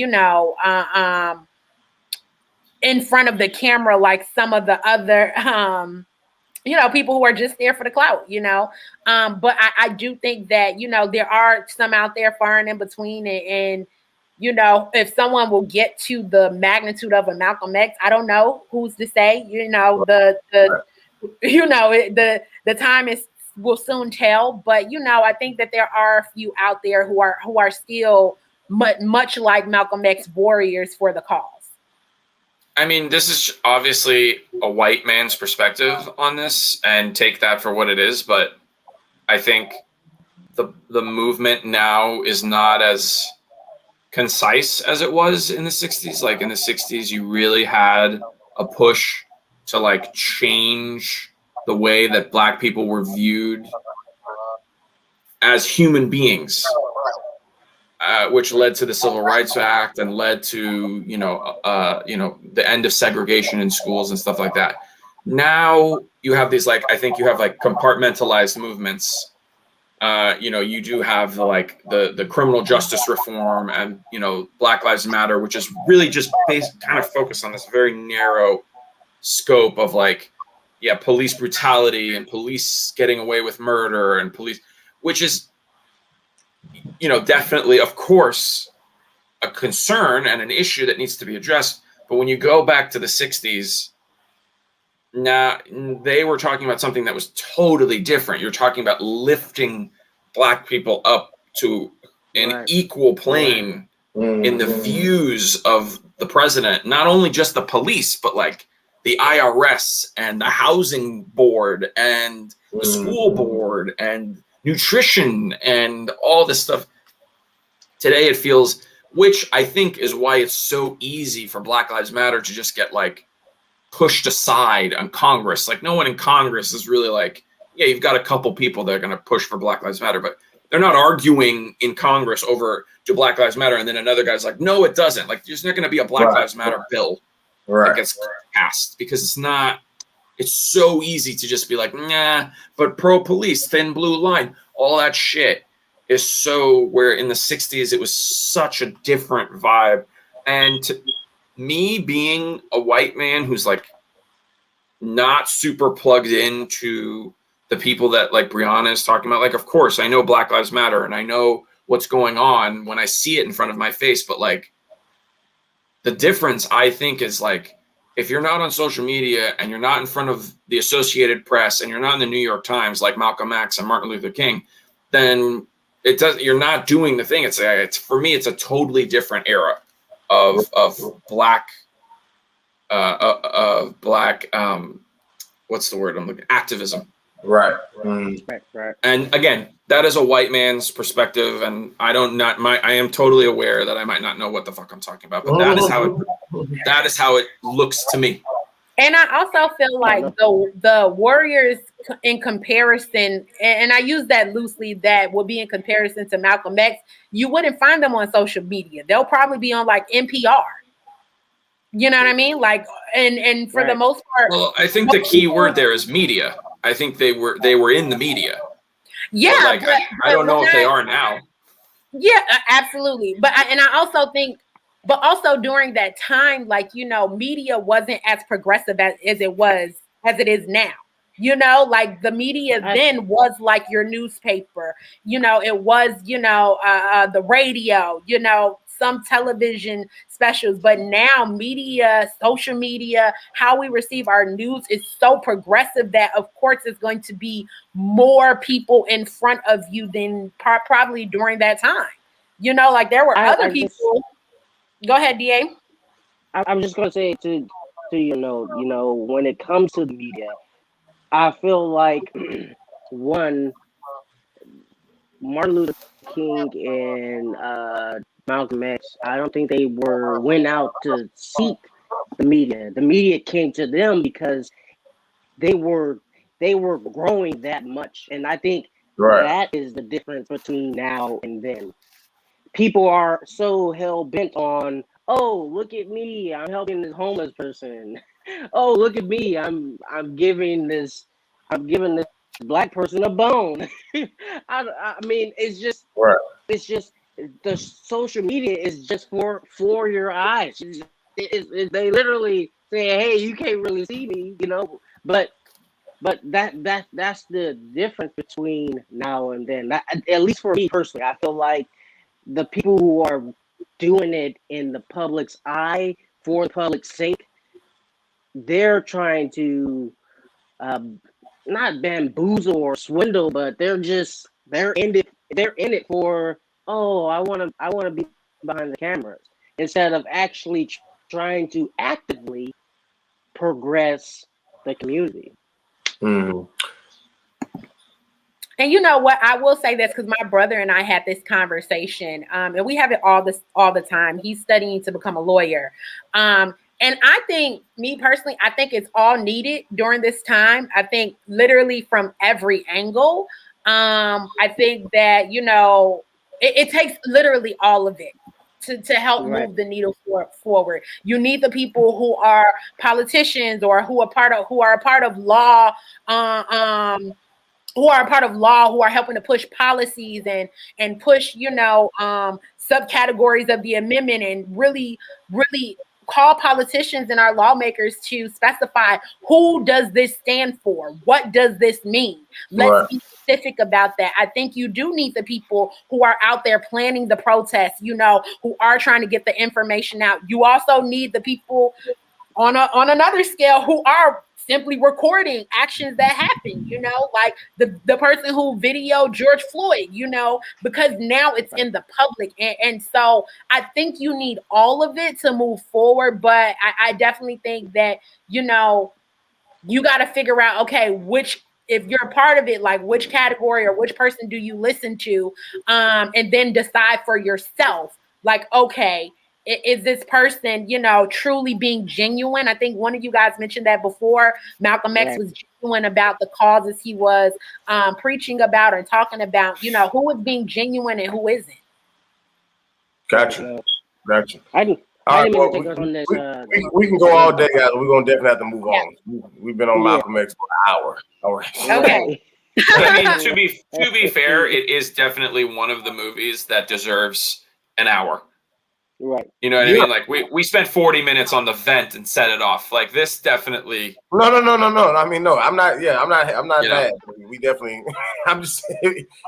in front of the camera like some of the other people who are just there for the clout, but I do think that there are some out there far and in between, and if someone will get to the magnitude of a Malcolm X, I don't know, who's to say. The time will soon tell, but I think that there are a few out there who are still much like Malcolm X warriors for the cause. I mean, this is obviously a white man's perspective on this, and take that for what it is. But I think the movement now is not as concise as it was in the 60s. Like in the 60s, you really had a push to like change the way that Black people were viewed as human beings, which led to the Civil Rights Act and led to the end of segregation in schools and stuff like that. Now you have these I think you have compartmentalized movements. You do have the criminal justice reform and Black Lives Matter, which is really just kind of focused on this very narrow scope of police brutality and police getting away with murder and police, which is definitely, of course, a concern and an issue that needs to be addressed. But when you go back to the 60s, now they were talking about something that was totally different. You're talking about lifting Black people up to an equal plane in the views of the president, not only just the police, but the IRS and the housing board and the school board and nutrition and all this stuff. Today it feels, which I think is why it's so easy for Black Lives Matter to just get pushed aside on Congress. No one in Congress is really yeah, you've got a couple people that are going to push for Black Lives Matter, but they're not arguing in Congress over do Black Lives Matter, and then another guy's no, it doesn't. There's not going to be a Black Lives Matter bill that gets passed, because it's not. It's so easy to just be nah, but pro-police, thin blue line, all that shit is so, where in the 60s it was such a different vibe. And to me, being a white man who's not super plugged into the people that Brianna is talking about, of course, I know Black Lives Matter and I know what's going on when I see it in front of my face, but the difference, I think, is if you're not on social media and you're not in front of the Associated Press and you're not in the New York Times like Malcolm X and Martin Luther King, then you're not doing the thing. It's for me, it's a totally different era of black what's the word I'm looking, activism. Right. Right. And again, that is a white man's perspective, and I am totally aware that I might not know what the fuck I'm talking about, but that is how it looks to me. And I also feel like the Warriors, in comparison, and I use that loosely, that would be in comparison to Malcolm X, you wouldn't find them on social media. They'll probably be on NPR. You know what I mean? And for the most part. Well, I think the key word there is media. I think they were in the media. Yeah. But I don't know if they are now. Yeah, absolutely. But I also think, but also during that time, media wasn't as progressive as it is now. The media then was your newspaper. It was, the radio, some television specials. But now media, social media, how we receive our news is so progressive that, of course, it's going to be more people in front of you than probably during that time. There were other people. Go ahead, DA. I'm just gonna say to when it comes to the media, I feel one, Martin Luther King and Malcolm X, I don't think they went out to seek the media. The media came to them because they were growing that much, and I think that is the difference between now and then. People are so hell bent on, oh, look at me, I'm helping this homeless person. Oh, look at me, I'm giving this Black person a bone. I mean, it's just the social media is just for your eyes. They literally say, hey, you can't really see me, but that's the difference between now and then. At least for me personally, I feel like the people who are doing it in the public's eye for the public's sake, they're trying to not bamboozle or swindle, but they're in it for, oh, I want to be behind the cameras, instead of actually trying to actively progress the community. Mhm. And you know what? I will say this because my brother and I had this conversation, and we have it all the time. He's studying to become a lawyer, and I think, me personally, I think it's all needed during this time. I think literally from every angle. I think that it takes literally all of it to help Right. move the needle forward. You need the people who are politicians or who are a part of law. Who are a part of law, who are helping to push policies and push, subcategories of the amendment, and really, really call politicians and our lawmakers to specify, who does this stand for? What does this mean? Let's be specific about that. I think you do need the people who are out there planning the protests, who are trying to get the information out. You also need the people on another scale who are simply recording actions that happen, like the person who videoed George Floyd, because now it's in the public. And so I think you need all of it to move forward. But I definitely think that, you got to figure out, okay, if you're a part of it, like which category or which person do you listen to, and then decide for yourself, like, okay, is this person, truly being genuine? I think one of you guys mentioned that before. Malcolm X was genuine about the causes he was preaching about or talking about, who is being genuine and who isn't. Gotcha. I didn't mean to take us on this. We can go all day, guys. We're gonna definitely have to move on. We've been on Malcolm X for an hour. All right. Okay. I mean, to be fair, it is definitely one of the movies that deserves an hour. Right. You know what I mean? Like we spent 40 minutes on the vent and set it off. Like this definitely. No. I mean, no, I'm not. Yeah, I'm not bad. We definitely. I'm just.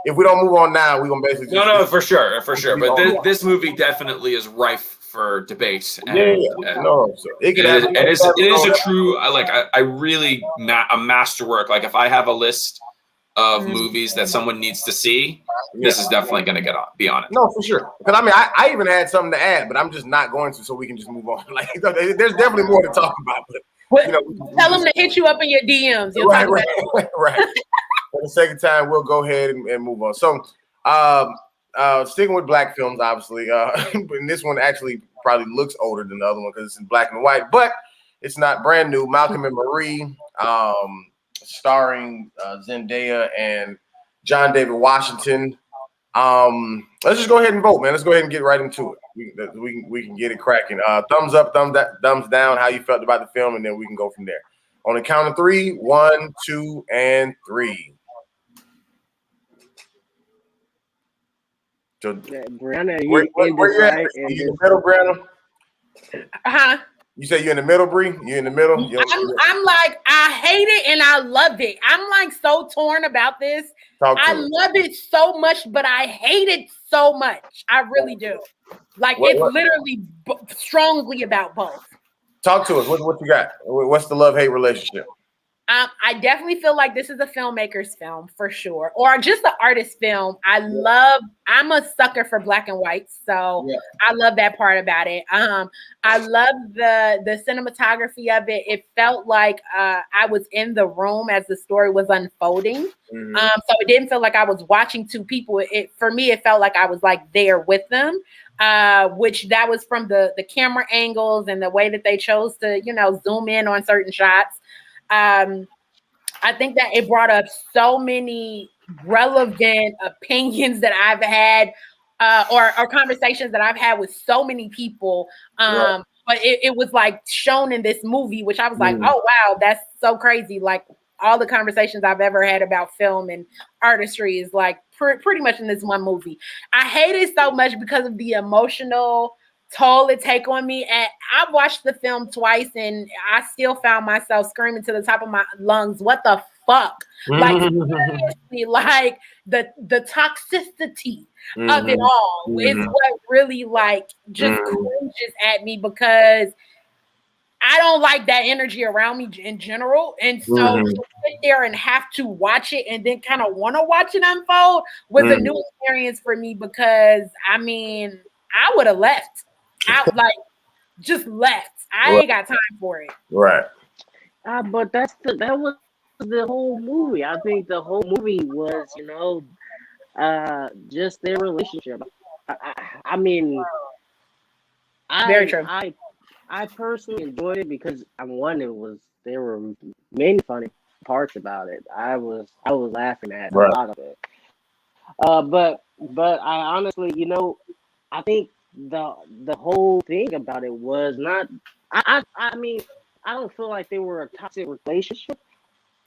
If we don't move on now, we're gonna basically. No, for sure. But this movie definitely is rife for debate. And, no, so it is a true. I really a masterwork. Like if I have a list of movies that someone needs to see, this is definitely going to be on it. No, for sure. Because I mean, I even had something to add, but I'm just not going to, so we can just move on. Like, there's definitely more to talk about. But tell them to hit you up in your DMs. Right. For the second time, we'll go ahead and move on. So, sticking with black films, obviously, and this one actually probably looks older than the other one because it's in black and white, but it's not brand new. Malcolm and Marie. Starring Zendaya and John David Washington. Let's just go ahead and vote, man. Let's go ahead and get right into it. We can get it cracking. Thumbs up, thumbs down, how you felt about the film, and then we can go from there. On the count of 3, 1, 2, and 3. So, Brianna, where you at? You in the middle, Brianna? You say you're in the middle, Bree? You're in the middle? I'm like, I hate it and I love it. I'm like so torn about this. I love it so much, but I hate it so much. I really do. Like, it's literally strongly about both. Talk to us. What you got? What's the love-hate relationship? I definitely feel like this is a filmmaker's film for sure, or just an artist film. I'm a sucker for black and white, so I love that part about it. I love the cinematography of it. It felt like I was in the room as the story was unfolding. So it didn't feel like I was watching two people. For me, it felt like I was like there with them. Which that was from the camera angles and the way that they chose to, zoom in on certain shots. I think that it brought up so many relevant opinions that I've had, or conversations that I've had with so many people. But it was like shown in this movie, which I was like, oh wow, that's so crazy. Like all the conversations I've ever had about film and artistry is like pretty much in this one movie. I hate it so much because of the emotional toll it take on me. And I've watched the film twice and I still found myself screaming to the top of my lungs, what the fuck? Like seriously, like the toxicity of it all is what really like just cringes at me, because I don't like that energy around me in general. And so to sit there and have to watch it and then kind of want to watch it unfold was a new experience for me, because I mean, I would have left. just left. I ain't got time for it. Right. But that was the whole movie. I think the whole movie was, just their relationship. I mean, Very true. I personally enjoyed it because there were many funny parts about it. I was laughing at a lot of it. But I honestly, I think the whole thing about it was not. I mean, I don't feel like they were a toxic relationship.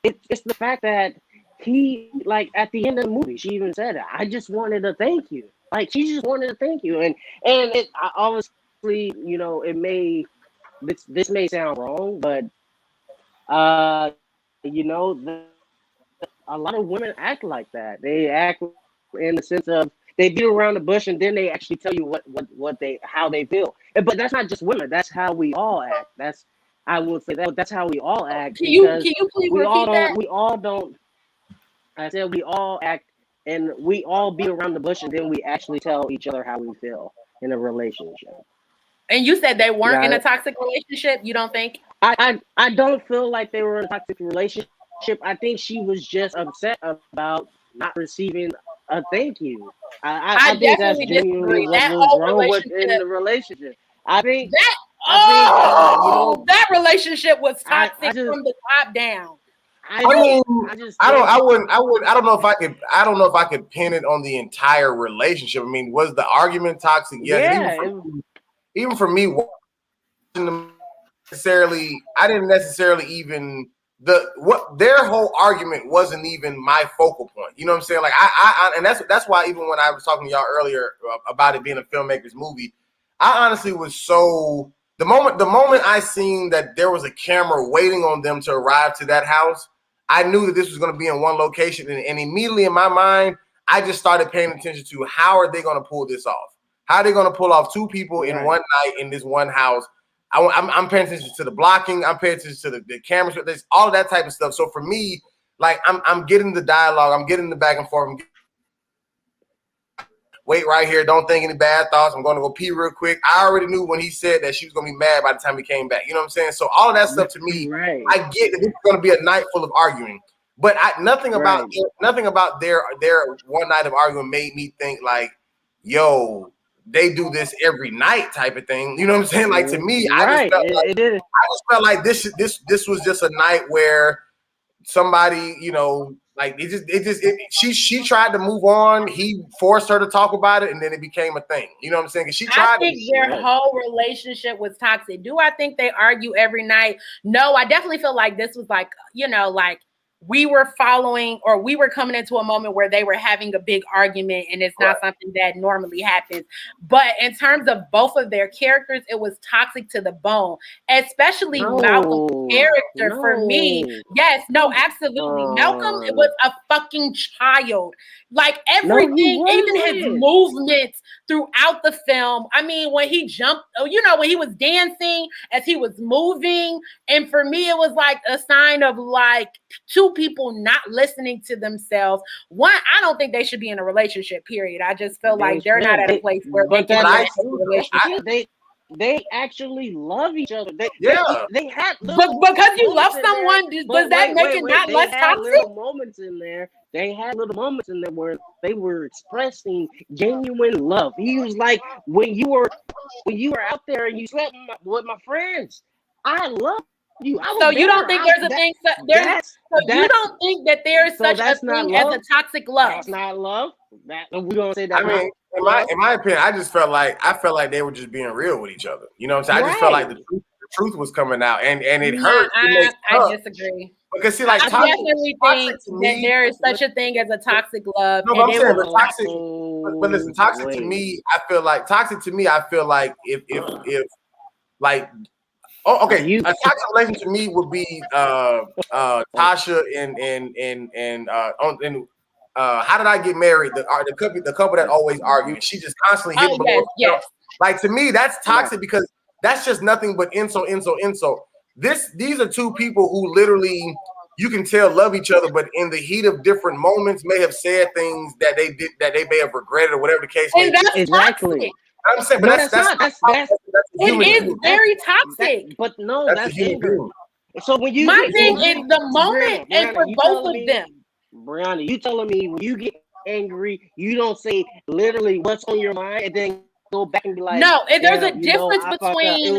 It's the fact that he, like, at the end of the movie, she even said it. I just wanted to thank you. Like, she just wanted to thank you, and obviously, it may this may sound wrong, but a lot of women act like that. They act in the sense of they beat around the bush and then they actually tell you how they feel. But that's not just women. That's how we all act. I will say that's how we all act. Can you please repeat that? We all don't. I said we all act and we all beat around the bush and then we actually tell each other how we feel in a relationship. And you said they weren't in a toxic relationship. You don't think? I don't feel like they were in a toxic relationship. I think she was just upset about not receiving a thank you. I think that's genuinely what was wrong within the relationship. I think that relationship was toxic from the top down. I don't know if I could pin it on the entire relationship. I mean, was the argument toxic? Yes. Yeah. Even for me, I didn't necessarily even their whole argument wasn't even my focal point. You know what I'm saying? Like and that's why even when I was talking to y'all earlier about it being a filmmaker's movie, I honestly was so the moment I seen that there was a camera waiting on them to arrive to that house, I knew that this was going to be in one location, and immediately in my mind, I just started paying attention to how are they going to pull this off? How are they going to pull off two people in one night in this one house? I'm paying attention to the blocking. I'm paying attention to the cameras. There's all of that type of stuff. So for me, like I'm getting the dialogue. I'm getting the back and forth. Wait right here. Don't think any bad thoughts. I'm going to go pee real quick. I already knew when he said that she was going to be mad by the time he came back. You know what I'm saying? So all of that stuff to me, I get that this is going to be a night full of arguing. But nothing about their one night of arguing made me think like, yo, they do this every night type of thing. You know what I'm saying? Like, to me, I just felt like this was just a night where somebody, like she tried to move on. He forced her to talk about it, and then it became a thing. You know what I'm saying? She tried. I think their whole relationship was toxic. Do I think they argue every night? No, I definitely feel like this was like, like we were following, or we were coming into a moment where they were having a big argument, and it's not something that normally happens. But in terms of both of their characters, it was toxic to the bone, especially Malcolm's character for me. Yes, no, absolutely. Malcolm, it was a fucking child. Like everything, even his movements throughout the film. I mean, when he jumped, when he was dancing as he was moving. And for me, it was like a sign of like two people not listening to themselves. One, I don't think they should be in a relationship, period. I just feel like they're not at a place where they can have a relationship. They actually love each other. They had because you love someone, does that make it not less toxic? Little moments in there. They had little moments in there where they were expressing genuine love. He was like, when you were out there and you slept with my friends, I love you. So you don't think there's a thing? You don't think that there is such a thing as a toxic love? That's not love. We're gonna say that. I mean, in my opinion, I felt like they were just being real with each other. You know what I'm saying? I just felt like the truth was coming out, and it hurt. I disagree. Because see, like, I definitely think that there is such a thing as a toxic love. No, but I'm saying, but listen, toxic to me, I feel like if like, a toxic relationship to me would be Tasha and How Did I Get Married? The couple that always argue. She just constantly hit below. Yes. Like, to me, that's toxic because that's just nothing but insult. These are two people who literally, you can tell, love each other, but in the heat of different moments may have said things that they may have regretted or whatever the case may be. Exactly. I'm saying, but No, that's not. That's a human It is being. very toxic. but no, That's a that's human anger. being. So when you My get, thing when you, is the moment Brianna, is for you both telling of me, them. Brianna, you telling me when you get angry, you don't say literally what's on your mind and then go back and be like, No, and there's a "Damn, you know, difference I fucked up. between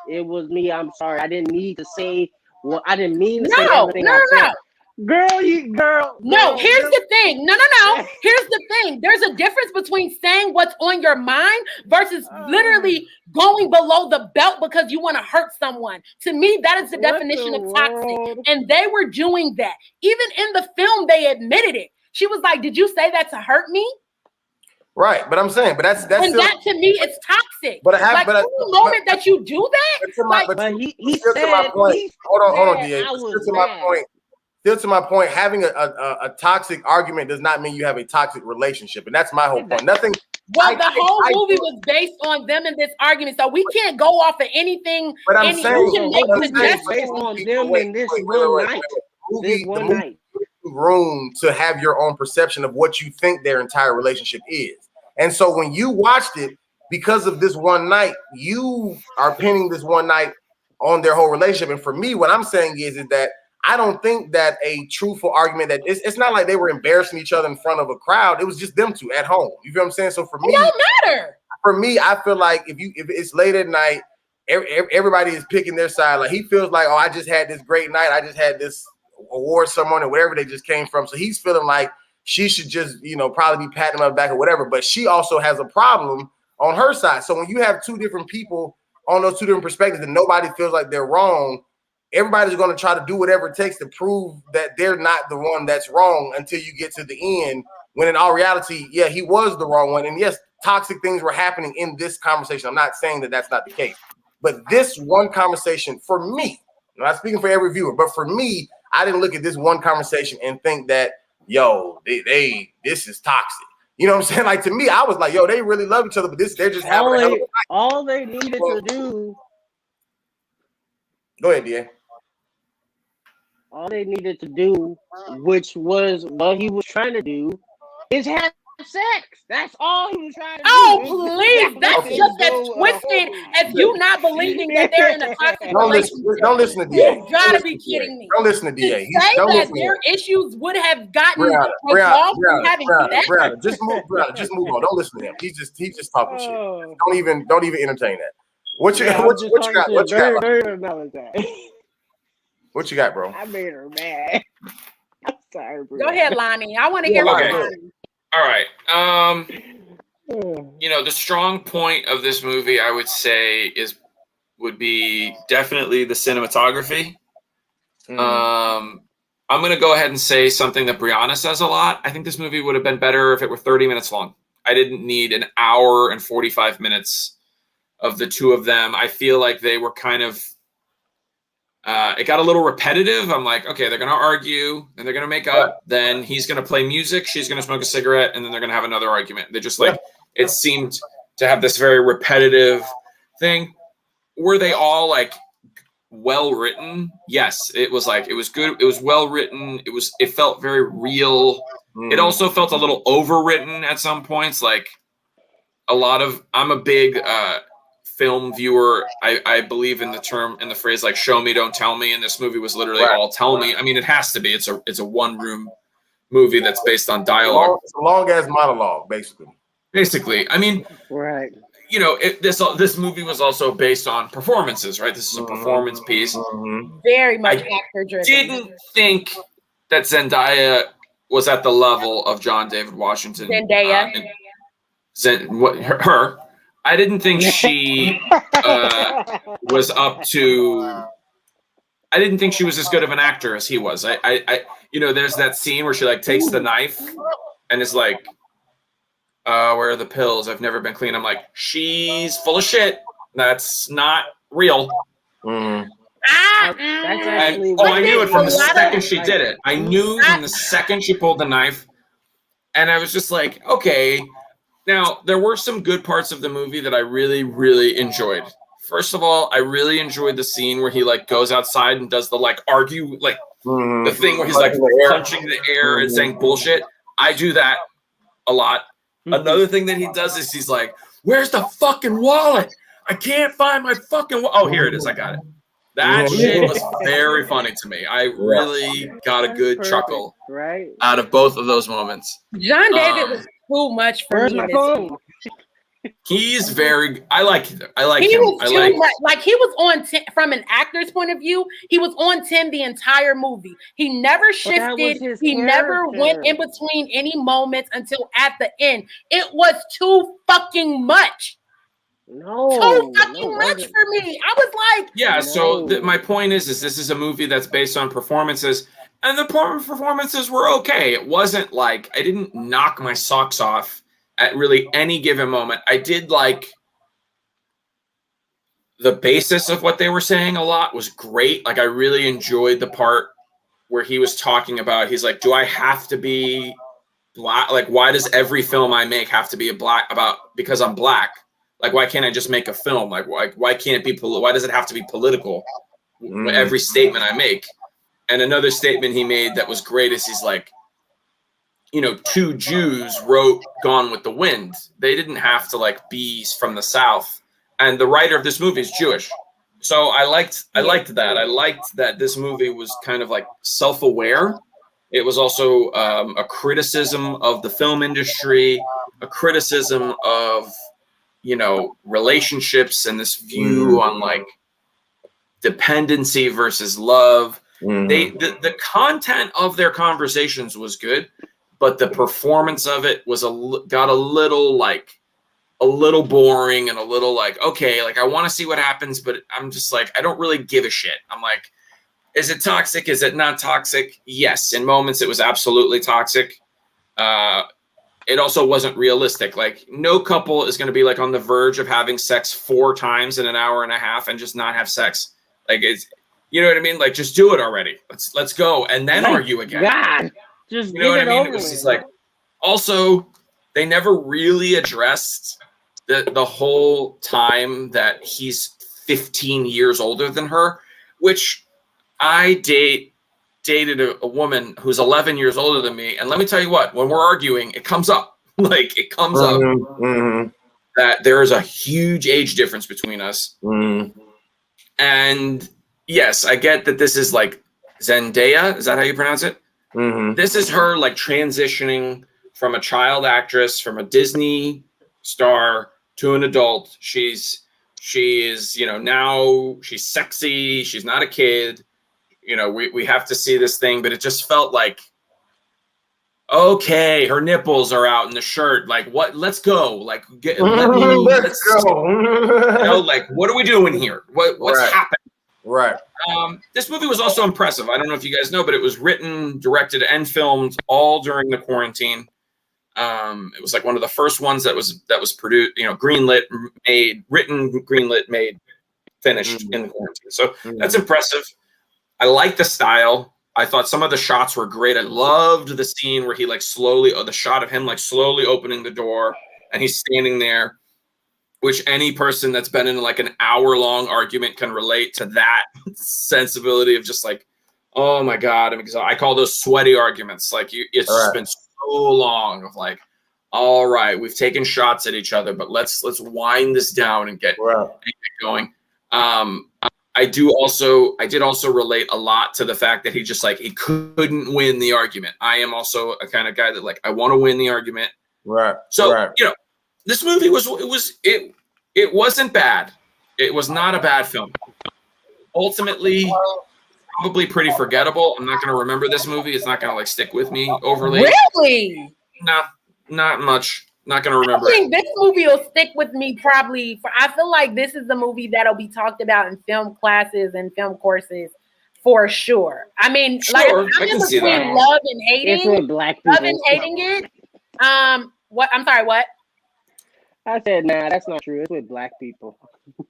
It was me. I'm sorry. I didn't need to say what I didn't mean to say no. everything I said." Girl. No, here's the thing. No. Here's the thing. There's a difference between saying what's on your mind versus literally going below the belt because you want to hurt someone. To me, that is the definition of toxic. And they were doing that. Even in the film, they admitted it. She was like, "Did you say that to hurt me?" Right, but I'm saying, but that's And still, that to me is toxic. but I have, Like but any moment that you do that, to my, like, but he still to my said, point. he Hold on, said DA. I Still was to my mad. point. Still to my point. Having a toxic argument does not mean you have a toxic relationship, and that's my whole point. Nothing. well, the whole movie was based on them in this argument, so we can't go off of anything. But I'm You saying, can make but I'm saying, suggestions. based on them wait, in this wait, one wait, night. wait. This The one movie night. gives you room to have your own perception of what you think their entire relationship is. And so when you watched it, because of this one night, you are pinning this one night on their whole relationship. And for me, what I'm saying is that I don't think that a truthful argument that it's not like they were embarrassing each other in front of a crowd. It was just them two at home. You feel what I'm saying? So for me, It don't matter. For me, I feel like if it's late at night, everybody is picking their side. Like he feels like, oh, I just had this great night. I just had this award ceremony or wherever they just came from. So he's feeling like she should just, probably be patting him on the back or whatever. But she also has a problem on her side. So when you have two different people on those two different perspectives and nobody feels like they're wrong, everybody's going to try to do whatever it takes to prove that they're not the one that's wrong until you get to the end, when in all reality, yeah, he was the wrong one. And yes, toxic things were happening in this conversation. I'm not saying that that's not the case. But this one conversation, for me, I'm not speaking for every viewer, but for me, I didn't look at this one conversation and think that, yo, this is toxic. You know what I'm saying? Like, to me, I was like, yo, they really love each other, but they're just having a hell of a night. All they needed to do. Go ahead, DA. All they needed to do, which was what he was trying to do, is have sex. That's all he was trying to do. Oh, please. That's just as twisted as you not believing that they're in a toxic relationship. Don't listen to DA. You gotta be kidding me. Don't listen to DA. To say that their issues would have gotten resolved from having sex. Brianna, just move on. Don't listen to him. He's just talking shit. Don't even entertain that. What you got? What you got, bro? I made her mad. I'm sorry, bro. Go ahead, Lonnie. I want to hear Okay. from Lonnie. All right. The strong point of this movie, I would say, would be definitely the cinematography. I'm going to go ahead and say something that Brianna says a lot. I think this movie would have been better if it were 30 minutes long. I didn't need an hour and 45 minutes of the two of them. I feel like they were kind of, it got a little repetitive. I'm like, okay, they're going to argue, and they're going to make up. Then he's going to play music. She's going to smoke a cigarette, and then they're going to have another argument. They just it seemed to have this very repetitive thing. Were they all like well written? Yes, it was good. It was well written. It felt very real. It also felt a little overwritten at some points. Like I'm a big film viewer. I believe in the phrase like "show me, don't tell me," and this movie was literally all "tell me." I mean, it has to be. It's a one-room movie that's based on dialogue. It's a long-ass monologue, basically. I mean, right. This movie was also based on performances, right? This is a performance piece. Very much actor driven. Didn't think that Zendaya was at the level of John David Washington. Zendaya. Her. I didn't think she was up to. I didn't think she was as good of an actor as he was. I there's that scene where she like takes the knife and is like, where are the pills? I've never been clean. I'm like, she's full of shit. That's not real. That's I knew it from the second she did it. I knew from the second she pulled the knife. And I was just like, okay. Now, there were some good parts of the movie that I really, really enjoyed. First of all, I really enjoyed the scene where he like goes outside and does the like argue, like the thing where he's like punching the air and saying bullshit. I do that a lot. Another thing that he does is he's like, where's the fucking wallet? I can't find my fucking oh, here it is. I got it. That shit was very funny to me. I really got a good Perfect, chuckle right? out of both of those moments. John David was too much for Where's me. my in this phone? movie. He's very. I like him. I like He him. was I too like. much. Like he was on 10, from an actor's point of view. He was on 10 the entire movie. He never that was shifted. his He never went character. in between any moments until at the end. It was too fucking much. No, Too fucking no, much wasn't. for me. I was like, Yeah. So No. my point is this is a movie that's based on performances, and the performances were okay. It wasn't like I didn't knock my socks off at really any given moment. I did like the basis of what they were saying a lot was great. Like I really enjoyed the part where he was talking about, he's like, do I have to be black? Like, why does every film I make have to be because I'm black? Like, why can't I just make a film? Like why can't it be, why does it have to be political? Every statement I make. And another statement he made that was great is he's like, you know, 2 Jews wrote Gone with the Wind. They didn't have to like be from the South. And the writer of this movie is Jewish. So I liked that. I liked that this movie was kind of like self-aware. It was also a criticism of the film industry, a criticism of, you know, relationships and this view on like dependency versus love. The content of their conversations was good, but the performance of it was got a little boring and a little like, okay, like I want to see what happens, but I'm just like, I don't really give a shit. I'm like, is it toxic? Is it not toxic? Yes. In moments it was absolutely toxic. It also wasn't realistic. Like no couple is going to be like on the verge of having sex 4 times in an hour and a half and just not have sex. Like it's, you know what I mean? Like just do it already. Let's go. And then argue again. God, just You know what I get it mean? over It was with. just like, also they never really addressed the whole time that he's 15 years older than her, which I dated a woman who's 11 years older than me. And let me tell you what, when we're arguing, it comes up. Like it comes up that there is a huge age difference between us. And yes, I get that this is like Zendaya. Is that how you pronounce it? This is her like transitioning from a child actress, from a Disney star to an adult. She is, you know, now she's sexy. She's not a kid. You know, we have to see this thing, but it just felt like, okay, her nipples are out in the shirt. Like, what? Let's go. Like, let's go. You know, like, what are we doing here? What's happening? Right. This movie was also impressive. I don't know if you guys know, but it was written, directed, and filmed all during the quarantine. It was like one of the first ones that was produced, you know, greenlit, made, finished in the quarantine. So that's impressive. I like the style. I thought some of the shots were great. I loved the scene where he like the shot of him like slowly opening the door and he's standing there, which any person that's been in like an hour-long argument can relate to that sensibility of just like, oh my God. I call those sweaty arguments. Like it's just been so long of like, all right, we've taken shots at each other, but let's wind this down and get going. I did also relate a lot to the fact that he just like, he couldn't win the argument. I am also a kind of guy that like, I want to win the argument. Right. So, you know, this movie it wasn't bad. It was not a bad film. Ultimately, probably pretty forgettable. I'm not going to remember this movie. It's not going to like stick with me overly. really? No, not much. Not going to remember. I think this movie will stick with me probably. I feel like this is the movie that'll be talked about in film classes and film courses for sure. I mean, like I'm in between love and hating. It's with black people. Love and hating it. What? I'm sorry. What? I said, nah, that's not true. It's with black people.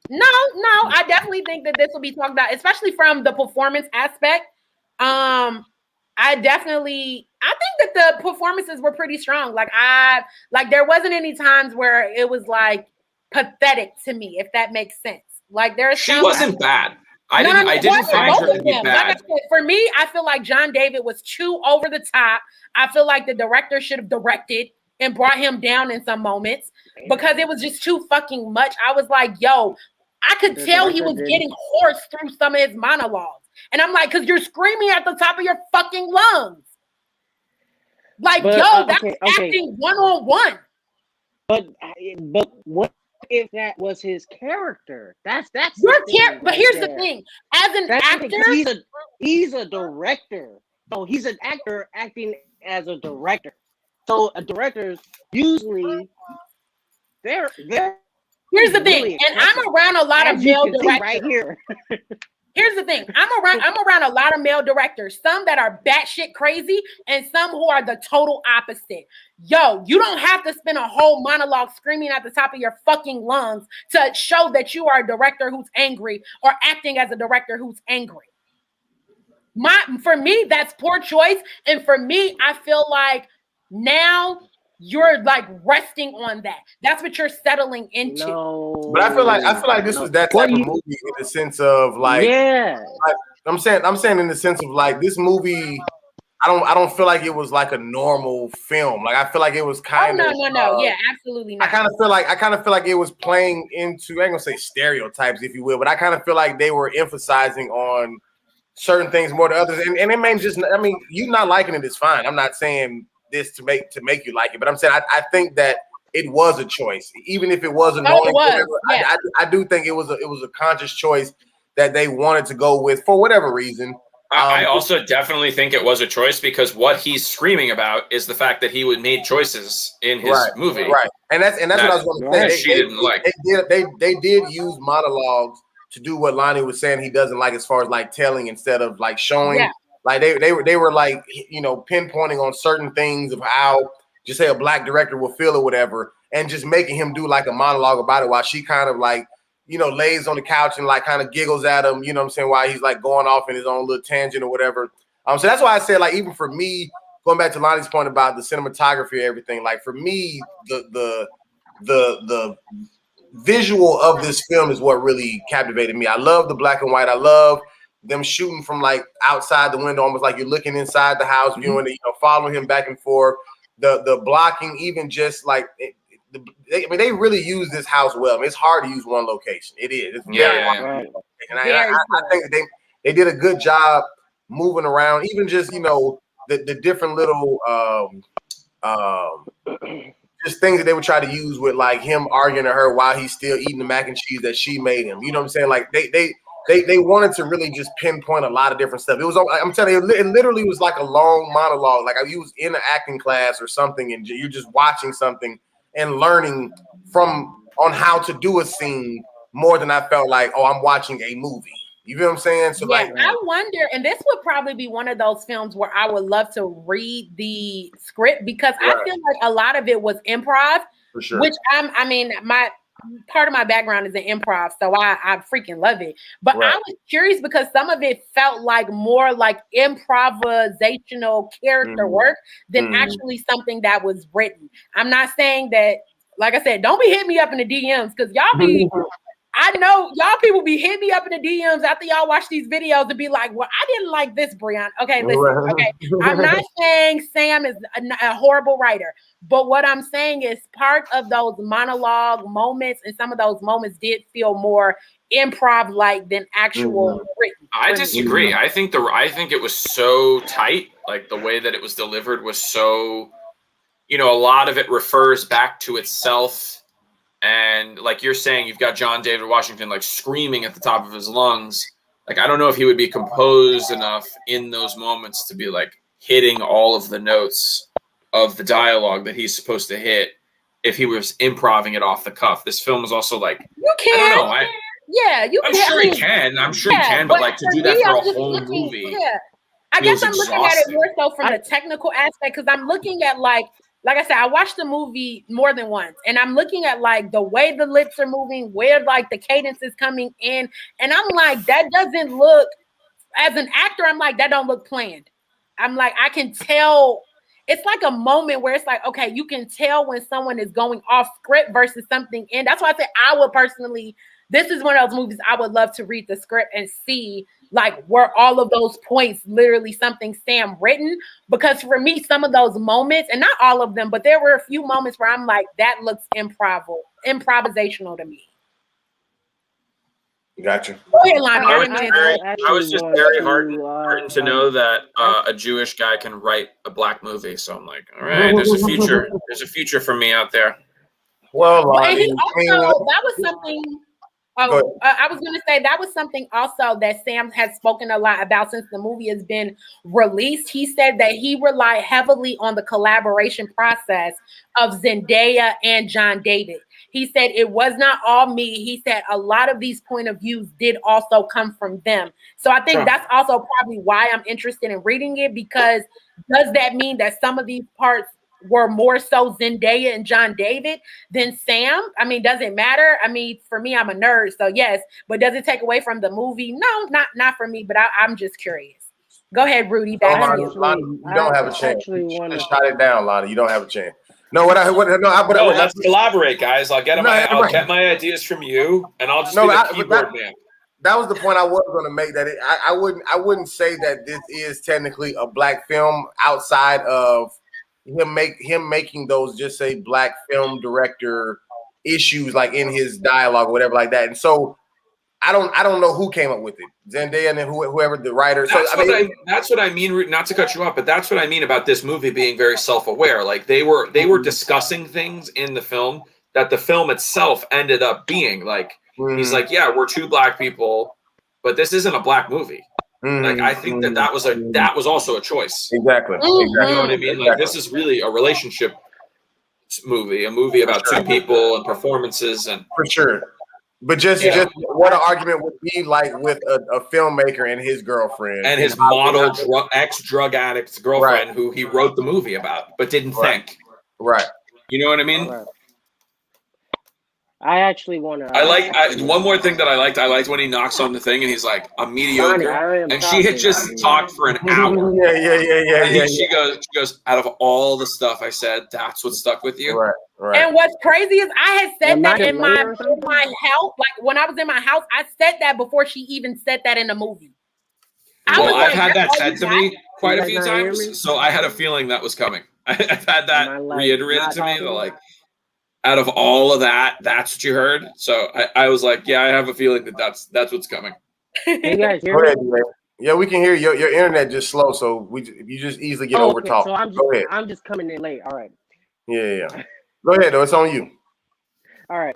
No, I definitely think that this will be talked about, especially from the performance aspect. I think that the performances were pretty strong. Like there wasn't any times where it was like pathetic to me, if that makes sense. Like she wasn't bad. I didn't find her to be bad. Like I said, for me, I feel like John David was too over the top. I feel like the director should have directed and brought him down in some moments. because it was just too fucking much. I was like, yo, I could tell he was getting hoarse through some of his monologues. And I'm like, because you're screaming at the top of your fucking lungs. Like, yo, that's acting one-on-one. But what if that was his character? That's your character. But here's the thing: as an actor, he's a director. So he's an actor acting as a director. So a director's usually they're. Here's the thing, and I'm around a lot of male directors. Right here. Here's the thing. I'm around a lot of male directors, some that are batshit crazy and some who are the total opposite. Yo, you don't have to spend a whole monologue screaming at the top of your fucking lungs to show that you are a director who's angry or acting as a director who's angry. For me, that's poor choice. And for me, I feel like now you're like resting on that. That's what you're settling into. No. But I feel like this was that type of movie in the sense of like, yeah. Like, I'm saying in the sense of like this movie. I don't feel like it was like a normal film. Like I feel like it was kind of. No. Yeah, absolutely not. I kind of feel like it was playing into. I ain't gonna say stereotypes, if you will, but I kind of feel like they were emphasizing on certain things more than others, and it may just. I mean, you not liking it is fine. I'm not saying this to make you like it, but I'm saying I think that it was a choice, even if it wasn't. Yeah. I do think it was a conscious choice that they wanted to go with for whatever reason. I also definitely think it was a choice because what he's screaming about is the fact that he made choices in his movie, right? And that's what I was going to say. She didn't like. They did use monologues to do what Lonnie was saying he doesn't like, as far as like telling instead of like showing. Yeah. Like they were like, you know, pinpointing on certain things of how just say a black director will feel or whatever, and just making him do like a monologue about it while she kind of like, you know, lays on the couch and like kind of giggles at him, you know what I'm saying, while he's like going off in his own little tangent or whatever. So that's why I said, like, even for me, going back to Lonnie's point about the cinematography and everything, like for me, the visual of this film is what really captivated me. I love the black and white. I love them shooting from like outside the window, almost like you're looking inside the house, viewing it, you know, following him back and forth. The blocking, even just like they really use this house well. I mean, it's hard to use one location. It is. It's very hard. And I think they did a good job moving around, even just, you know, the different little just things that they would try to use with like him arguing to her while he's still eating the mac and cheese that she made him. You know what I'm saying? Like they wanted to really just pinpoint a lot of different stuff. It was, I'm telling you, it literally was like a long monologue. Like you was in an acting class or something, and you're just watching something and learning on how to do a scene more than I felt like, oh, I'm watching a movie. You know what I'm saying? So yeah, like, I wonder, and this would probably be one of those films where I would love to read the script, because I feel like a lot of it was improv, for sure. Which my part of my background is in improv, so I freaking love it. But I was curious because some of it felt like more like improvisational character work than actually something that was written. I'm not saying that, like I said, don't be hitting me up in the DMs, because y'all be. I know y'all people be hitting me up in the DMs after y'all watch these videos to be like, well, I didn't like this, Breon. Okay, listen. Okay, I'm not saying Sam is a horrible writer, but what I'm saying is part of those monologue moments, and some of those moments did feel more improv-like than actual written. I disagree. I think it was so tight. Like the way that it was delivered was so, you know, a lot of it refers back to itself. And like you're saying, you've got John David Washington like screaming at the top of his lungs. Like, I don't know if he would be composed enough in those moments to be like hitting all of the notes of the dialogue that he's supposed to hit if he was improving it off the cuff. This film is also like, you can. I don't know. I'm sure he can. I'm sure he can, but like to do that for a whole movie. Yeah. I guess I'm looking at it more so from the technical aspect, because I'm looking at like I said, I watched the movie more than once, and I'm looking at like the way the lips are moving, where like the cadence is coming in, and I'm like, that doesn't look, as an actor, I'm like, that don't look planned. I'm like, I can tell. It's like a moment where it's like, okay, you can tell when someone is going off script versus something in. That's why I said I would personally, this is one of those movies I would love to read the script and see Like, were all of those points literally something Sam written? Because for me, some of those moments, and not all of them, but there were a few moments where I'm like, that looks improvisational to me. Gotcha. Go ahead, Lonnie. I didn't mean to- I was just very heartened to know that a Jewish guy can write a black movie. So I'm like, all right, there's a future. There's a future for me out there. Well, and he also, that was something. Oh, I was going to say that was something also that Sam has spoken a lot about since the movie has been released. He said that he relied heavily on the collaboration process of Zendaya and John David. He said it was not all me. He said a lot of these point of views did also come from them. So I think that's also probably why I'm interested in reading it, because does that mean that some of these parts were more so Zendaya and John David than Sam? I mean, does it matter? I mean, for me, I'm a nerd, so yes. But does it take away from the movie? No, not for me. But I'm just curious. Go ahead, Rudy. Back to you. Lonnie, you don't have a chance. You just shot it down, Lonnie. You don't have a chance. No, let's collaborate, guys. I'll get my ideas from you, and I'll just be the keyboard man. That was the point I was going to make. That I wouldn't say that this is technically a black film outside of him making those just say black film director issues like in his dialogue or whatever like that. And so I don't know who came up with it, Zendaya and whoever the writer. That's what I mean. Not to cut you off, but that's what I mean about this movie being very self-aware. Like they were discussing things in the film that the film itself ended up being like. He's like, yeah, we're two black people, but this isn't a black movie. Like I think that was also a choice. Exactly. You know what I mean? Like this is really a relationship movie, a movie about two people and performances, and for sure. But just what an argument would be like with a filmmaker and his girlfriend and his model ex-drug addict's girlfriend, who he wrote the movie about but didn't think. Right. You know what I mean? Right. I actually want to. One more thing that I liked. I liked when he knocks on the thing and he's like, "I'm mediocre," and she had just talked for an hour. Yeah. And she goes, "Out of all the stuff I said, that's what stuck with you." Right. And what's crazy is I had said that in my house. Like when I was in my house, I said that before she even said that in the movie. I've had that said to me quite a few times, so I had a feeling that was coming. I've had that reiterated to me. Like. Out of all of that, that's what you heard. So I was like, yeah, I have a feeling that's what's coming. Hey guys, hear me? Yeah, we can hear you. Your internet just slow, so you just easily get over talk. So I'm just coming in late. All right. Yeah. Go ahead, though. It's on you. All right.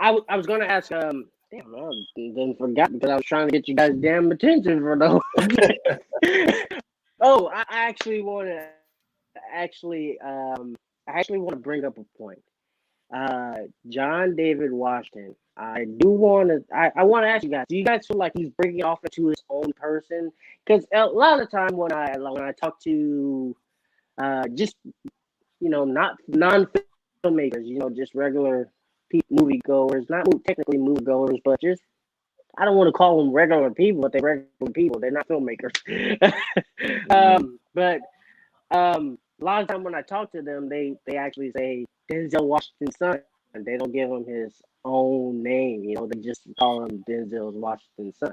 I was gonna ask. Damn, I then forgot because I was trying to get you guys damn attention for those. I actually want to bring up a point. John David Washington. I want to ask you guys, do you guys feel like he's breaking off into his own person? Because a lot of the time when I talk to just not non-filmmakers, just regular moviegoers, not technically moviegoers, but just I don't want to call them regular people, but they're regular people. They're not filmmakers. But a lot of time when I talk to them, they actually say Denzel Washington's son, and they don't give him his own name. They just call him Denzel Washington's son.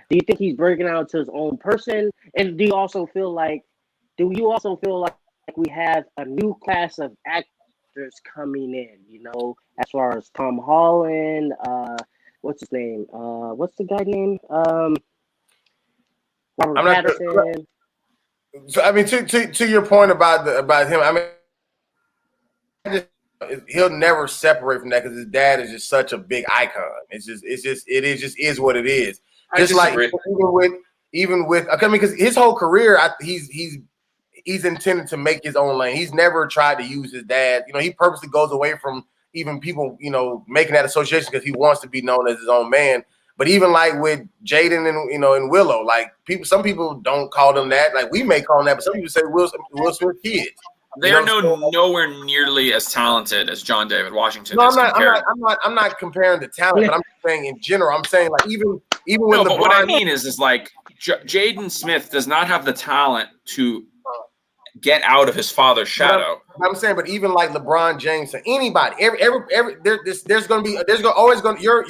Do you think he's breaking out to his own person? And do you also feel like we have a new class of actors coming in? As far as Tom Holland, what's his name? What's the guy name? Robert Pattinson. So I mean, to your point about him, I mean, he'll never separate from that because his dad is just such a big icon. It is what it is. Just like even with I mean, because his whole career, he's intended to make his own lane. He's never tried to use his dad. He purposely goes away from even people, making that association because he wants to be known as his own man. But even like with Jaden and and Willow, like some people don't call them that. Like we may call them that, but some people say Will Smith kids. They are nowhere nearly as talented as John David Washington. No, I'm not comparing the talent, but I'm saying in general. I'm saying like even when but what I mean is like Jaden Smith does not have the talent to get out of his father's shadow. I'm saying, but even like LeBron James or anybody, there's always going to your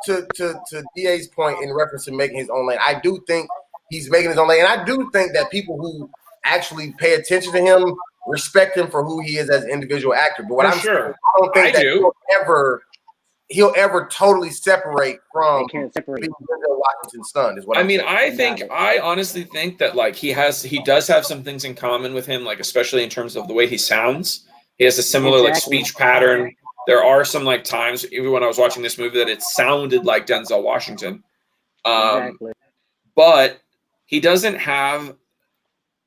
to DA's point in reference to making his own lane, I do think he's making his own lane, and I do think that people who actually pay attention to him respect him for who he is as an individual actor. But what For I'm sure. saying, I don't think that he'll ever totally separate from They can't separate. being Denzel Washington's son. Is what I I'm mean, saying. I honestly think that like he does have some things in common with him, like especially in terms of the way he sounds. He has a similar like speech pattern. There are some like times, even when I was watching this movie, that it sounded like Denzel Washington. Exactly. But he doesn't have.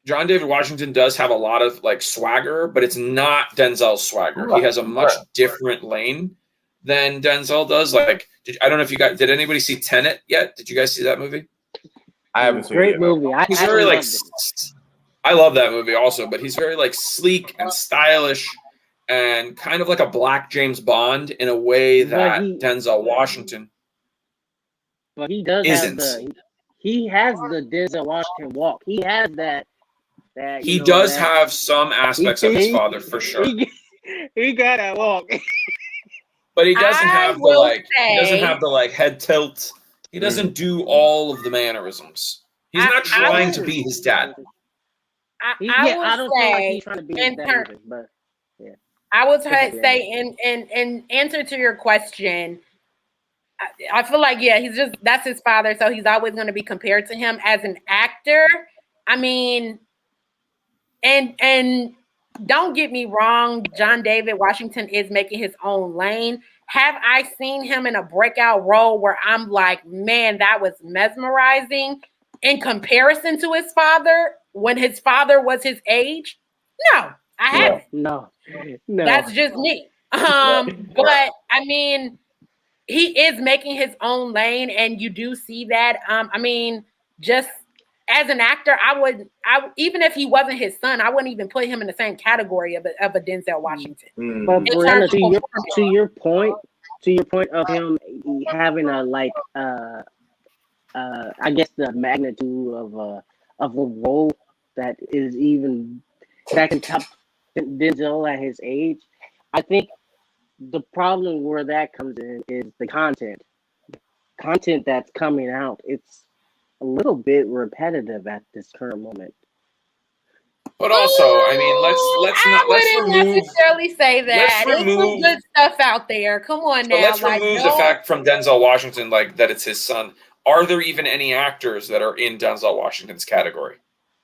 John David Washington does have a lot of like swagger, but it's not Denzel's swagger. He has a much different lane than Denzel does. Like, I don't know if you guys did. Anybody see Tenet yet? Did you guys see that movie? I haven't seen Great it. movie. He's very like. I love that movie also, but he's very like sleek and stylish, and kind of like a black James Bond in a way that Denzel Washington. But he does isn't. He has the Denzel Washington walk. He has that. He does have some aspects of his father for sure. He got that walk. But he doesn't have the like head tilt. He doesn't do all of the mannerisms. He's not trying to be his dad. I don't feel like he's trying to be his dad, but yeah. I would say in answer to your question, I feel like that's his father, so he's always going to be compared to him as an actor. I mean, and don't get me wrong, John David Washington is making his own lane. Have I seen him in a breakout role where I'm like, man, that was mesmerizing in comparison to his father when his father was his age? No, I haven't. No. That's just me. But I mean, he is making his own lane, and you do see that. I mean, just as an actor, I even if he wasn't his son, I wouldn't even put him in the same caguary of a Denzel Washington. But Brianna, to your point of him having a I guess the magnitude of a role that is even that can top Denzel at his age, I think the problem where that comes in is the content that's coming out. It's a little bit repetitive at this current moment. But also, I mean, let's wouldn't necessarily say that. There's some good stuff out there. Come on now. Let's remove the fact from Denzel Washington, like that it's his son. Are there even any actors that are in Denzel Washington's category?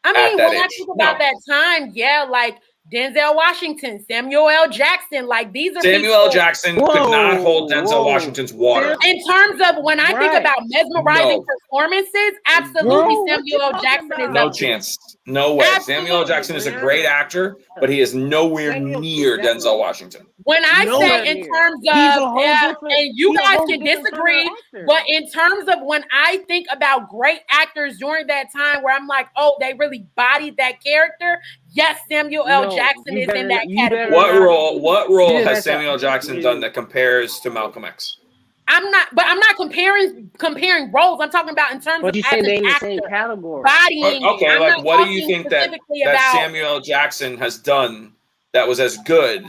I mean, when I think about that time, like Denzel Washington, Samuel L. Jackson, like these are Samuel L. Jackson could not hold Denzel Washington's water. In terms of when I think about mesmerizing performances, absolutely Samuel L. Jackson is no chance. No way. Absolutely. Samuel L. Jackson is a great actor, but he is nowhere near Denzel Washington. When I say in terms of, and you guys can disagree, but in terms of when I think about great actors during that time where I'm like, oh, they really bodied that character. Yes, Samuel L. Jackson is in that category. What role has Samuel L. Jackson done that compares to Malcolm X? I'm not comparing roles. I'm talking about in terms of as an actor, same category. Bodying. Okay, like what do you think that Samuel L. Jackson has done that was as good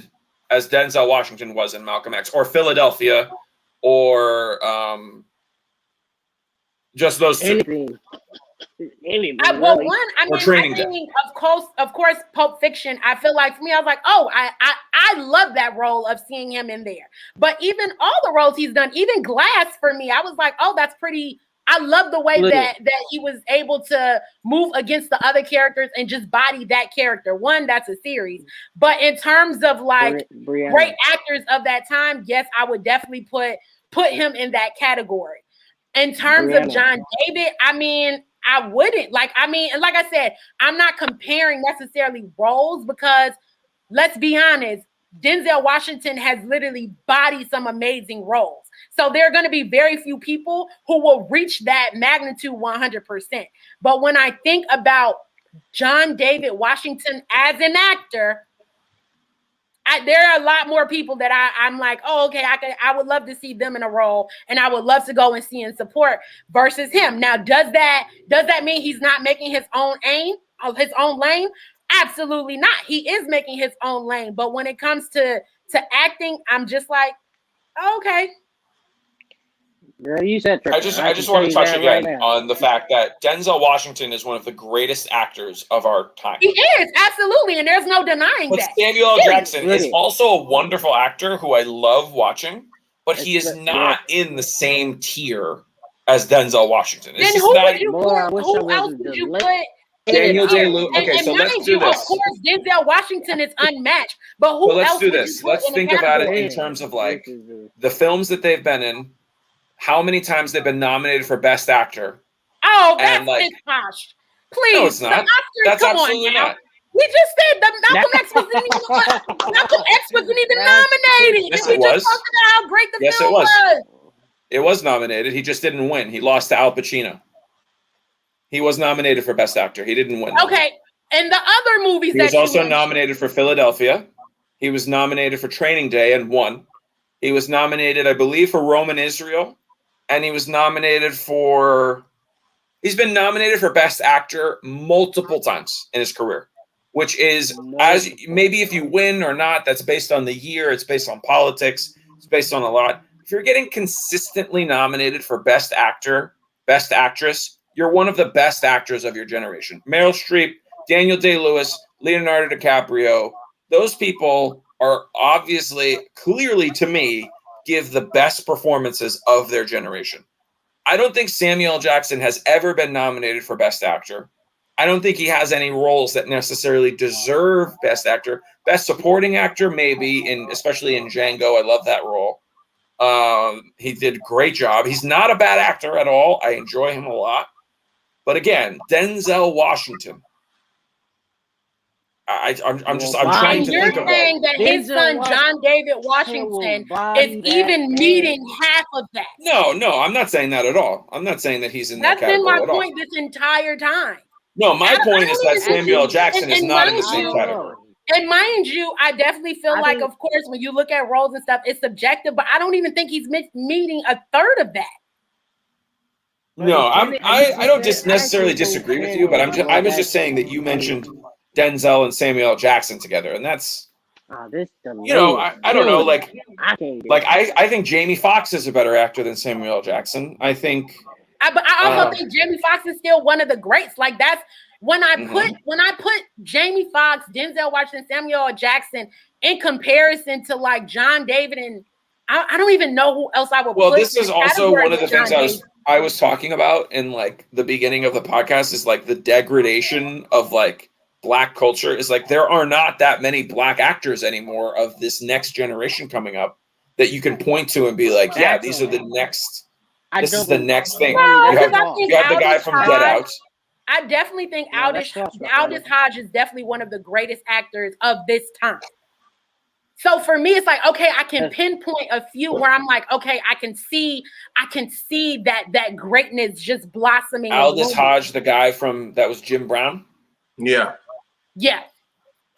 as Denzel Washington was in Malcolm X or Philadelphia or just those two? Of course, Pulp Fiction. I feel like for me, I was like, oh, I love that role of seeing him in there. But even all the roles he's done, even Glass for me, I was like, oh, that's pretty. I love the way that he was able to move against the other characters and just body that character. One, that's a series. But in terms of like great actors of that time, yes, I would definitely put him in that category. In terms of John David, I mean, I wouldn't. And like I said, I'm not comparing necessarily roles because let's be honest, Denzel Washington has literally bodied some amazing roles. So there are going to be very few people who will reach that magnitude 100%. But when I think about John David Washington as an actor, there are a lot more people that I'm like, oh, okay, I would love to see them in a role, and I would love to go and see and support versus him. Now, does that mean he's not making his own lane? Absolutely not. He is making his own lane. But when it comes to acting, I'm just like, okay. Girl, you said I just want to touch again on the fact that Denzel Washington is one of the greatest actors of our time. He is, absolutely, and there's no denying But that. Samuel L. Jackson is also a wonderful actor who I love watching, but he is not in the same tier as Denzel Washington. Then who would you put? Who else would you put? Daniel Day-Lewis. Okay, so let's do this. Of course, Denzel Washington is unmatched, but who so let's else do would this. you put Let's in think the about it category? in terms of like the films that they've been in, how many times they've been nominated for Best Actor. Oh, that's like, posh. Please, no, it's not. The Oscars, That's come absolutely on now. not. We just said that Malcolm X wasn't even nominated. Yes, we it was. just talked about how great the Yes, film it was. was. It was nominated. He just didn't win. He lost to Al Pacino. He was nominated for Best Actor. He didn't win. Okay, and the other movies He was also nominated for Philadelphia. He was nominated for Training Day and won. He was nominated, I believe, for Rome and Israel, and he was nominated for. He's been nominated for Best Actor multiple times in his career, which is as maybe if you win or not, that's based on the year. It's based on politics. It's based on a lot. If you're getting consistently nominated for Best Actor, Best Actress, you're one of the best actors of your generation. Meryl Streep, Daniel Day-Lewis, Leonardo DiCaprio, those people are obviously, clearly to me, give the best performances of their generation. I don't think Samuel L. Jackson has ever been nominated for Best Actor. I don't think he has any roles that necessarily deserve Best Actor. Best Supporting Actor, maybe, especially in Django. I love that role. He did a great job. He's not a bad actor at all. I enjoy him a lot. But again, Denzel Washington. I'm trying to think you're about saying that his son John David Washington is even meeting half of that. No, I'm not saying that at all. I'm not saying that he's in that category. That's been my point this entire time. No, my point is that Samuel L. Jackson is not in the same category. And mind you, I definitely feel like, of course, when you look at roles and stuff, it's subjective, but I don't even think he's meeting a third of that. No, I don't necessarily disagree with you, but I was just saying that you mentioned Denzel and Samuel L. Jackson together, and that's I don't know, like I think Jamie Foxx is a better actor than Samuel L. Jackson. I think, but I also think Jamie Foxx is still one of the greats. Like that's when I put Jamie Foxx, Denzel Washington, Samuel L. Jackson in comparison to like John David, and I don't even know who else I would. Well, this is also one of the things I was talking about in like the beginning of the podcast is like the degradation of like Black culture is like there are not that many Black actors anymore of this next generation coming up that you can point to and be like, yeah, these are the next. This is the next thing. Well, you have the guy from Get Out. I definitely think Aldous Hodge is definitely one of the greatest actors of this time. So for me, it's like, okay, I can pinpoint a few where I'm like, okay, I can see that greatness just blossoming. Aldous Hodge, the guy that was Jim Brown. Yeah. Yeah.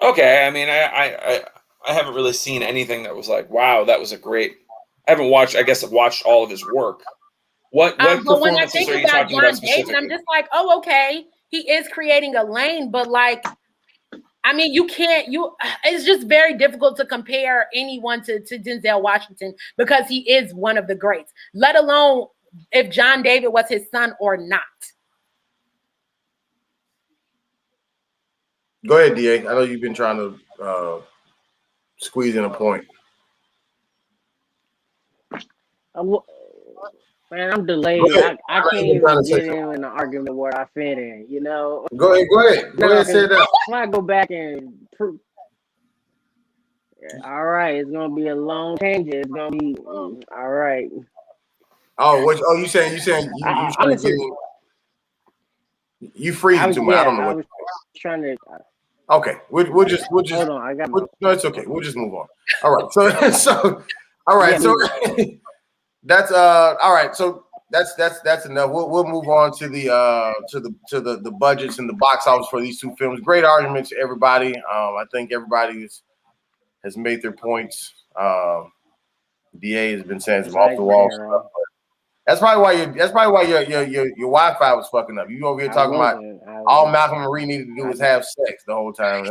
Okay. I mean, I haven't really seen anything that was like, wow, that was a great. I haven't watched. I guess I've watched all of his work. What performances are you talking about specifically? I'm just like, oh, okay, he is creating a lane, but like, I mean, it's just very difficult to compare anyone to Denzel Washington because he is one of the greats, let alone if John David was his son or not. Go ahead, DA. I know you've been trying to squeeze in a point. Man, I'm delayed. I can't even get in an argument where I fit in, you know? Go ahead, say that. If I go back and prove. All right, it's going to be a long tangent. It's going to be, all right. You saying you freezing too much. I don't know. I was trying to. Okay, we'll just. Hold on, no, it's okay. We'll just move on. All right, so all right, so that's all right. So that's enough. We'll move on to the budgets and the box office for these two films. Great arguments, everybody. I think everybody has made their points. DA has been saying some off the wall stuff. That's probably why your Wi-Fi was fucking up. You over here talking about all Malcolm and Marie needed to do was have sex the whole time.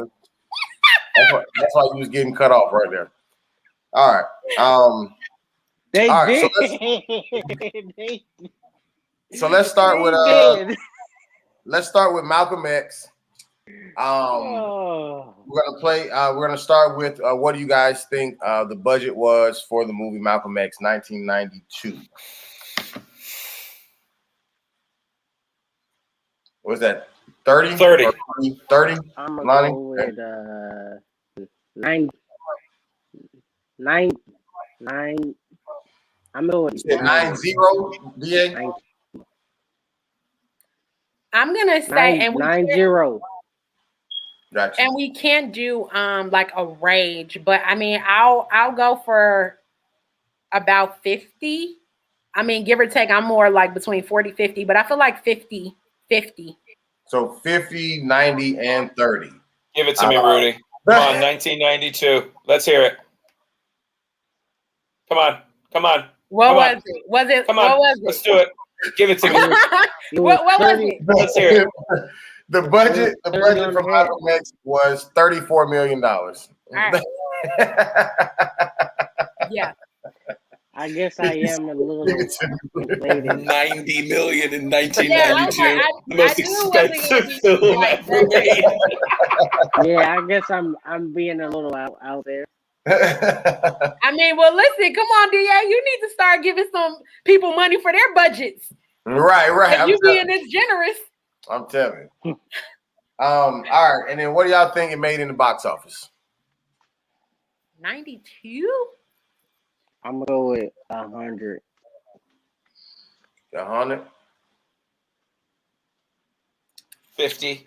That's why you was getting cut off right there. All right. They All right, did. so let's start with did. let's start with Malcolm X. Oh. We're gonna play. We're gonna start with what do you guys think the budget was for the movie Malcolm X, 1992? Was that 30? 30. 30? I'm gonna Lonnie? go with nine. I'm gonna go with You said 9-0, DA? I'm gonna say, and we can't- 9-0. Gotcha. and we can't do like a range, but I mean, I'll go for about 50. I mean, give or take, I'm more like between 40, 50, but I feel like 50. So 50, 90, and 30. Give it to me, Rudy. Come on, 1992. Let's hear it. Come on. What Come was on. it? Was it? Come what on. was Let's it? do it. Give it to me. What was it? Let's hear it. The budget on for the head. Malcolm X was $34 million. All right. Yeah. I guess I am a little Give it to me. inflated. 90 million in Yeah, I was 1992. like, The most I knew it wasn't expensive gonna be film like ever made. Yeah, I guess I'm being a little out there. I mean, well, listen, come on, DA. You need to start giving some people money for their budgets. right. And you being this generous. I'm telling you. All right, and then what do y'all think it made in the box office? 92? I'm gonna go with 100. 100? 50.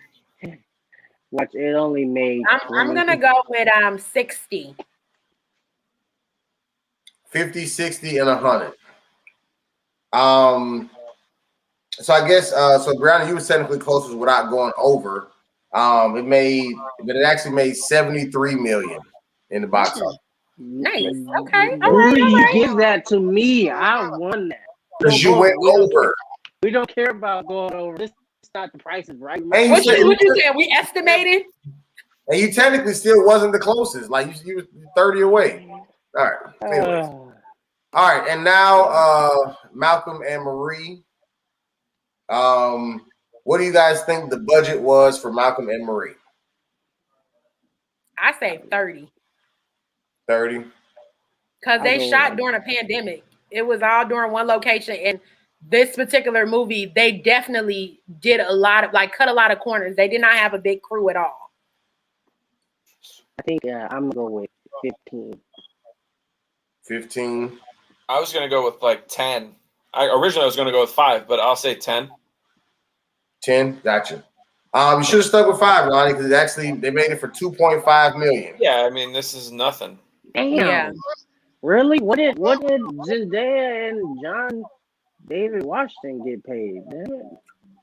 Watch, it only made. I'm gonna go with 60. 50, 60, and 100. So I guess so Brianna, you were technically closest without going over. It actually made 73 million in the box office. Nice. Okay. Rudy, All you right. give that to me. I won that. Because you went over. We don't care about going over. This is not the prices, right? Hey, What you saying? We estimated? And you technically still wasn't the closest. Like you were 30 away. All right. Anyways. All right, and now Malcolm and Marie. What do you guys think the budget was for Malcolm and Marie? I say 30. 30. Because they go shot with- during a pandemic. It was all during one location. And this particular movie, they definitely did a lot of, cut a lot of corners. They did not have a big crew at all. I think I'm gonna go with 15. 15. I was going to go with like 10. Originally, I was going to go with 5, but I'll say 10. 10. Gotcha. You should have stuck with 5, Lonnie, because actually they made it for 2.5 million. Yeah, I mean, this is nothing. Damn. Yeah. Really? What did Zendaya and John David Washington get paid? Damn it.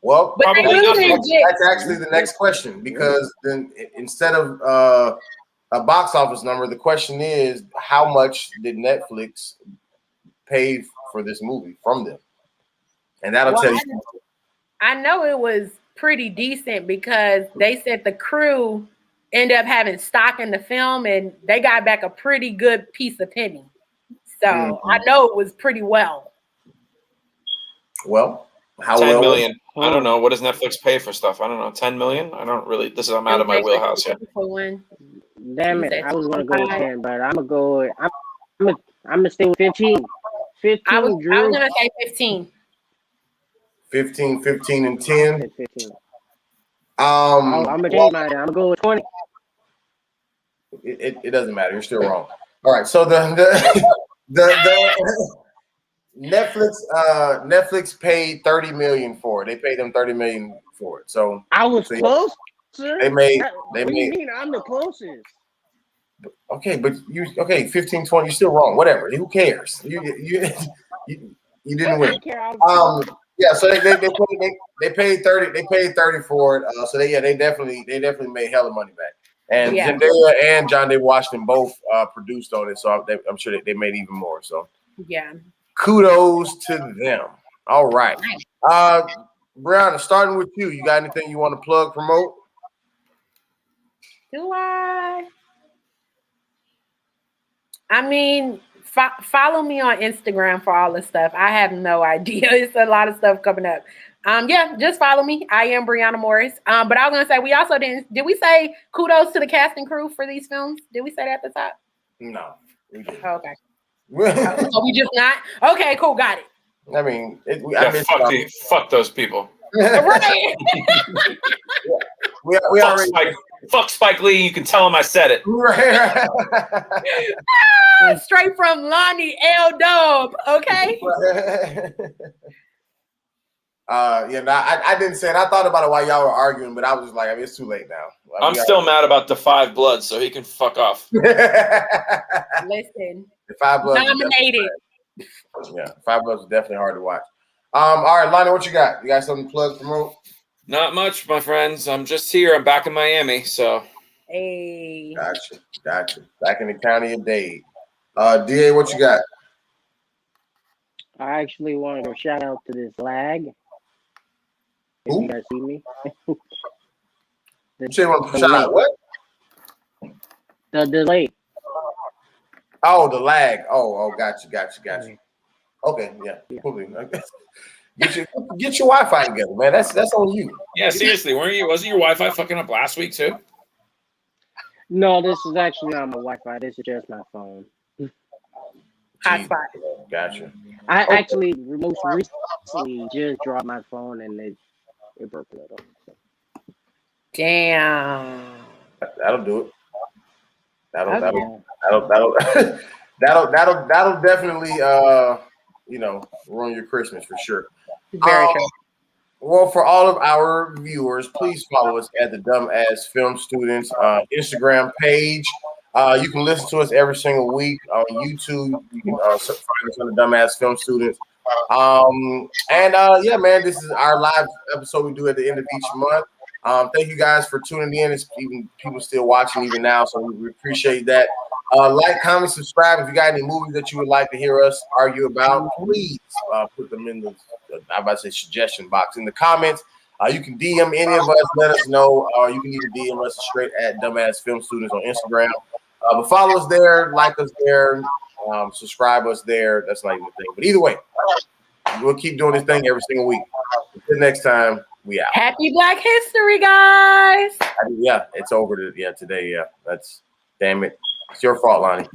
Well, But they Probably really nothing. didn't get. that's actually the next question, because then instead of a box office number, the question is how much did Netflix pay for this movie from them? And that'll Well, tell you. I know it was pretty decent because they said the crew ended up having stock in the film and they got back a pretty good piece of penny. So I know it was pretty well. Well, how 10 well? million. I don't know. What does Netflix pay for stuff? I don't know. 10 million? I don't really. I'm out of my wheelhouse here. For one. Damn it. I was gonna go with 10, but I'm gonna go with I'm gonna stay with 15. 15, I was Drew. gonna say 15. 15, 15, and 10. 15. Um, I'm gonna change mine. I'm gonna go with 20. it doesn't matter. You're still wrong. All right. So the Netflix paid 30 million for it. They paid them 30 million for it. So I was So, close, sir. they made What do you mean I'm the closest? okay, but 15, 20. You're still wrong. Whatever. Who cares? You didn't I win. care. Yeah. So they paid 30. They paid 30 for it. So they definitely made hella money back. And Yeah. Zendaya and John David Washington both produced on it. So I'm sure they made even more. So Yeah. kudos to them. All right. Brianna, starting with you. You got anything you want to plug, promote? Do I? I mean, Follow me on Instagram for all the stuff. I have no idea. It's a lot of stuff coming up. Yeah, just follow me. I am Brianna Morris. But I was gonna say we also did we say kudos to the cast and crew for these films? Did we say that at the top? No, we didn't. Okay. So we just not okay, cool, got it. I mean, fuck those people. Right. we already fuck Spike Lee. You can tell him I said it. Right. Straight from Lonnie L. Dub. Okay. I didn't say it. I thought about it while y'all were arguing, but I was just like, I mean, it's too late now. I'm still mad about the 5 Bloods, so he can fuck off. Listen, the 5 Bloods nominated. Yeah, 5 Bloods is definitely hard to watch. All right, Lonnie, what you got? You got something to plug, promote? Not much, my friends. I'm just here. I'm back in Miami, so. Hey. Gotcha. Back in the county of Dade. DA, what you got? I actually wanted to shout out to this lag. If Who? you guys see me. You say you want to shout out what? The delay. Oh, the lag. Oh, gotcha. Okay, yeah. Get your Wi-Fi together, man. That's on you. Yeah, seriously, wasn't your Wi-Fi fucking up last week too? No, this is actually not my Wi-Fi. This is just my phone. Hotspot. Gotcha. I actually most recently just dropped my phone and it broke a little. Damn. That'll do it. That'll definitely ruin your Christmas for sure. Very true. Well, for all of our viewers, please follow us at the Dumbass Film Students Instagram page. You can listen to us every single week on YouTube. You can find us on the Dumbass Film Students. Yeah, man, this is our live episode we do at the end of each month. Thank you guys for tuning in. It's even people still watching even now, so we appreciate that. Like, comment, subscribe. If you got any movies that you would like to hear us argue about, please put them in the suggestion box in the comments. You can DM any of us, let us know, or you can either DM us straight at Dumbass Film Students on Instagram. But follow us there, like us there, subscribe us there. That's not even a thing. But either way, we'll keep doing this thing every single week. Until next time, we out. Happy Black History, guys. Yeah, it's over today. Yeah, that's damn it. It's your fault, Lonnie.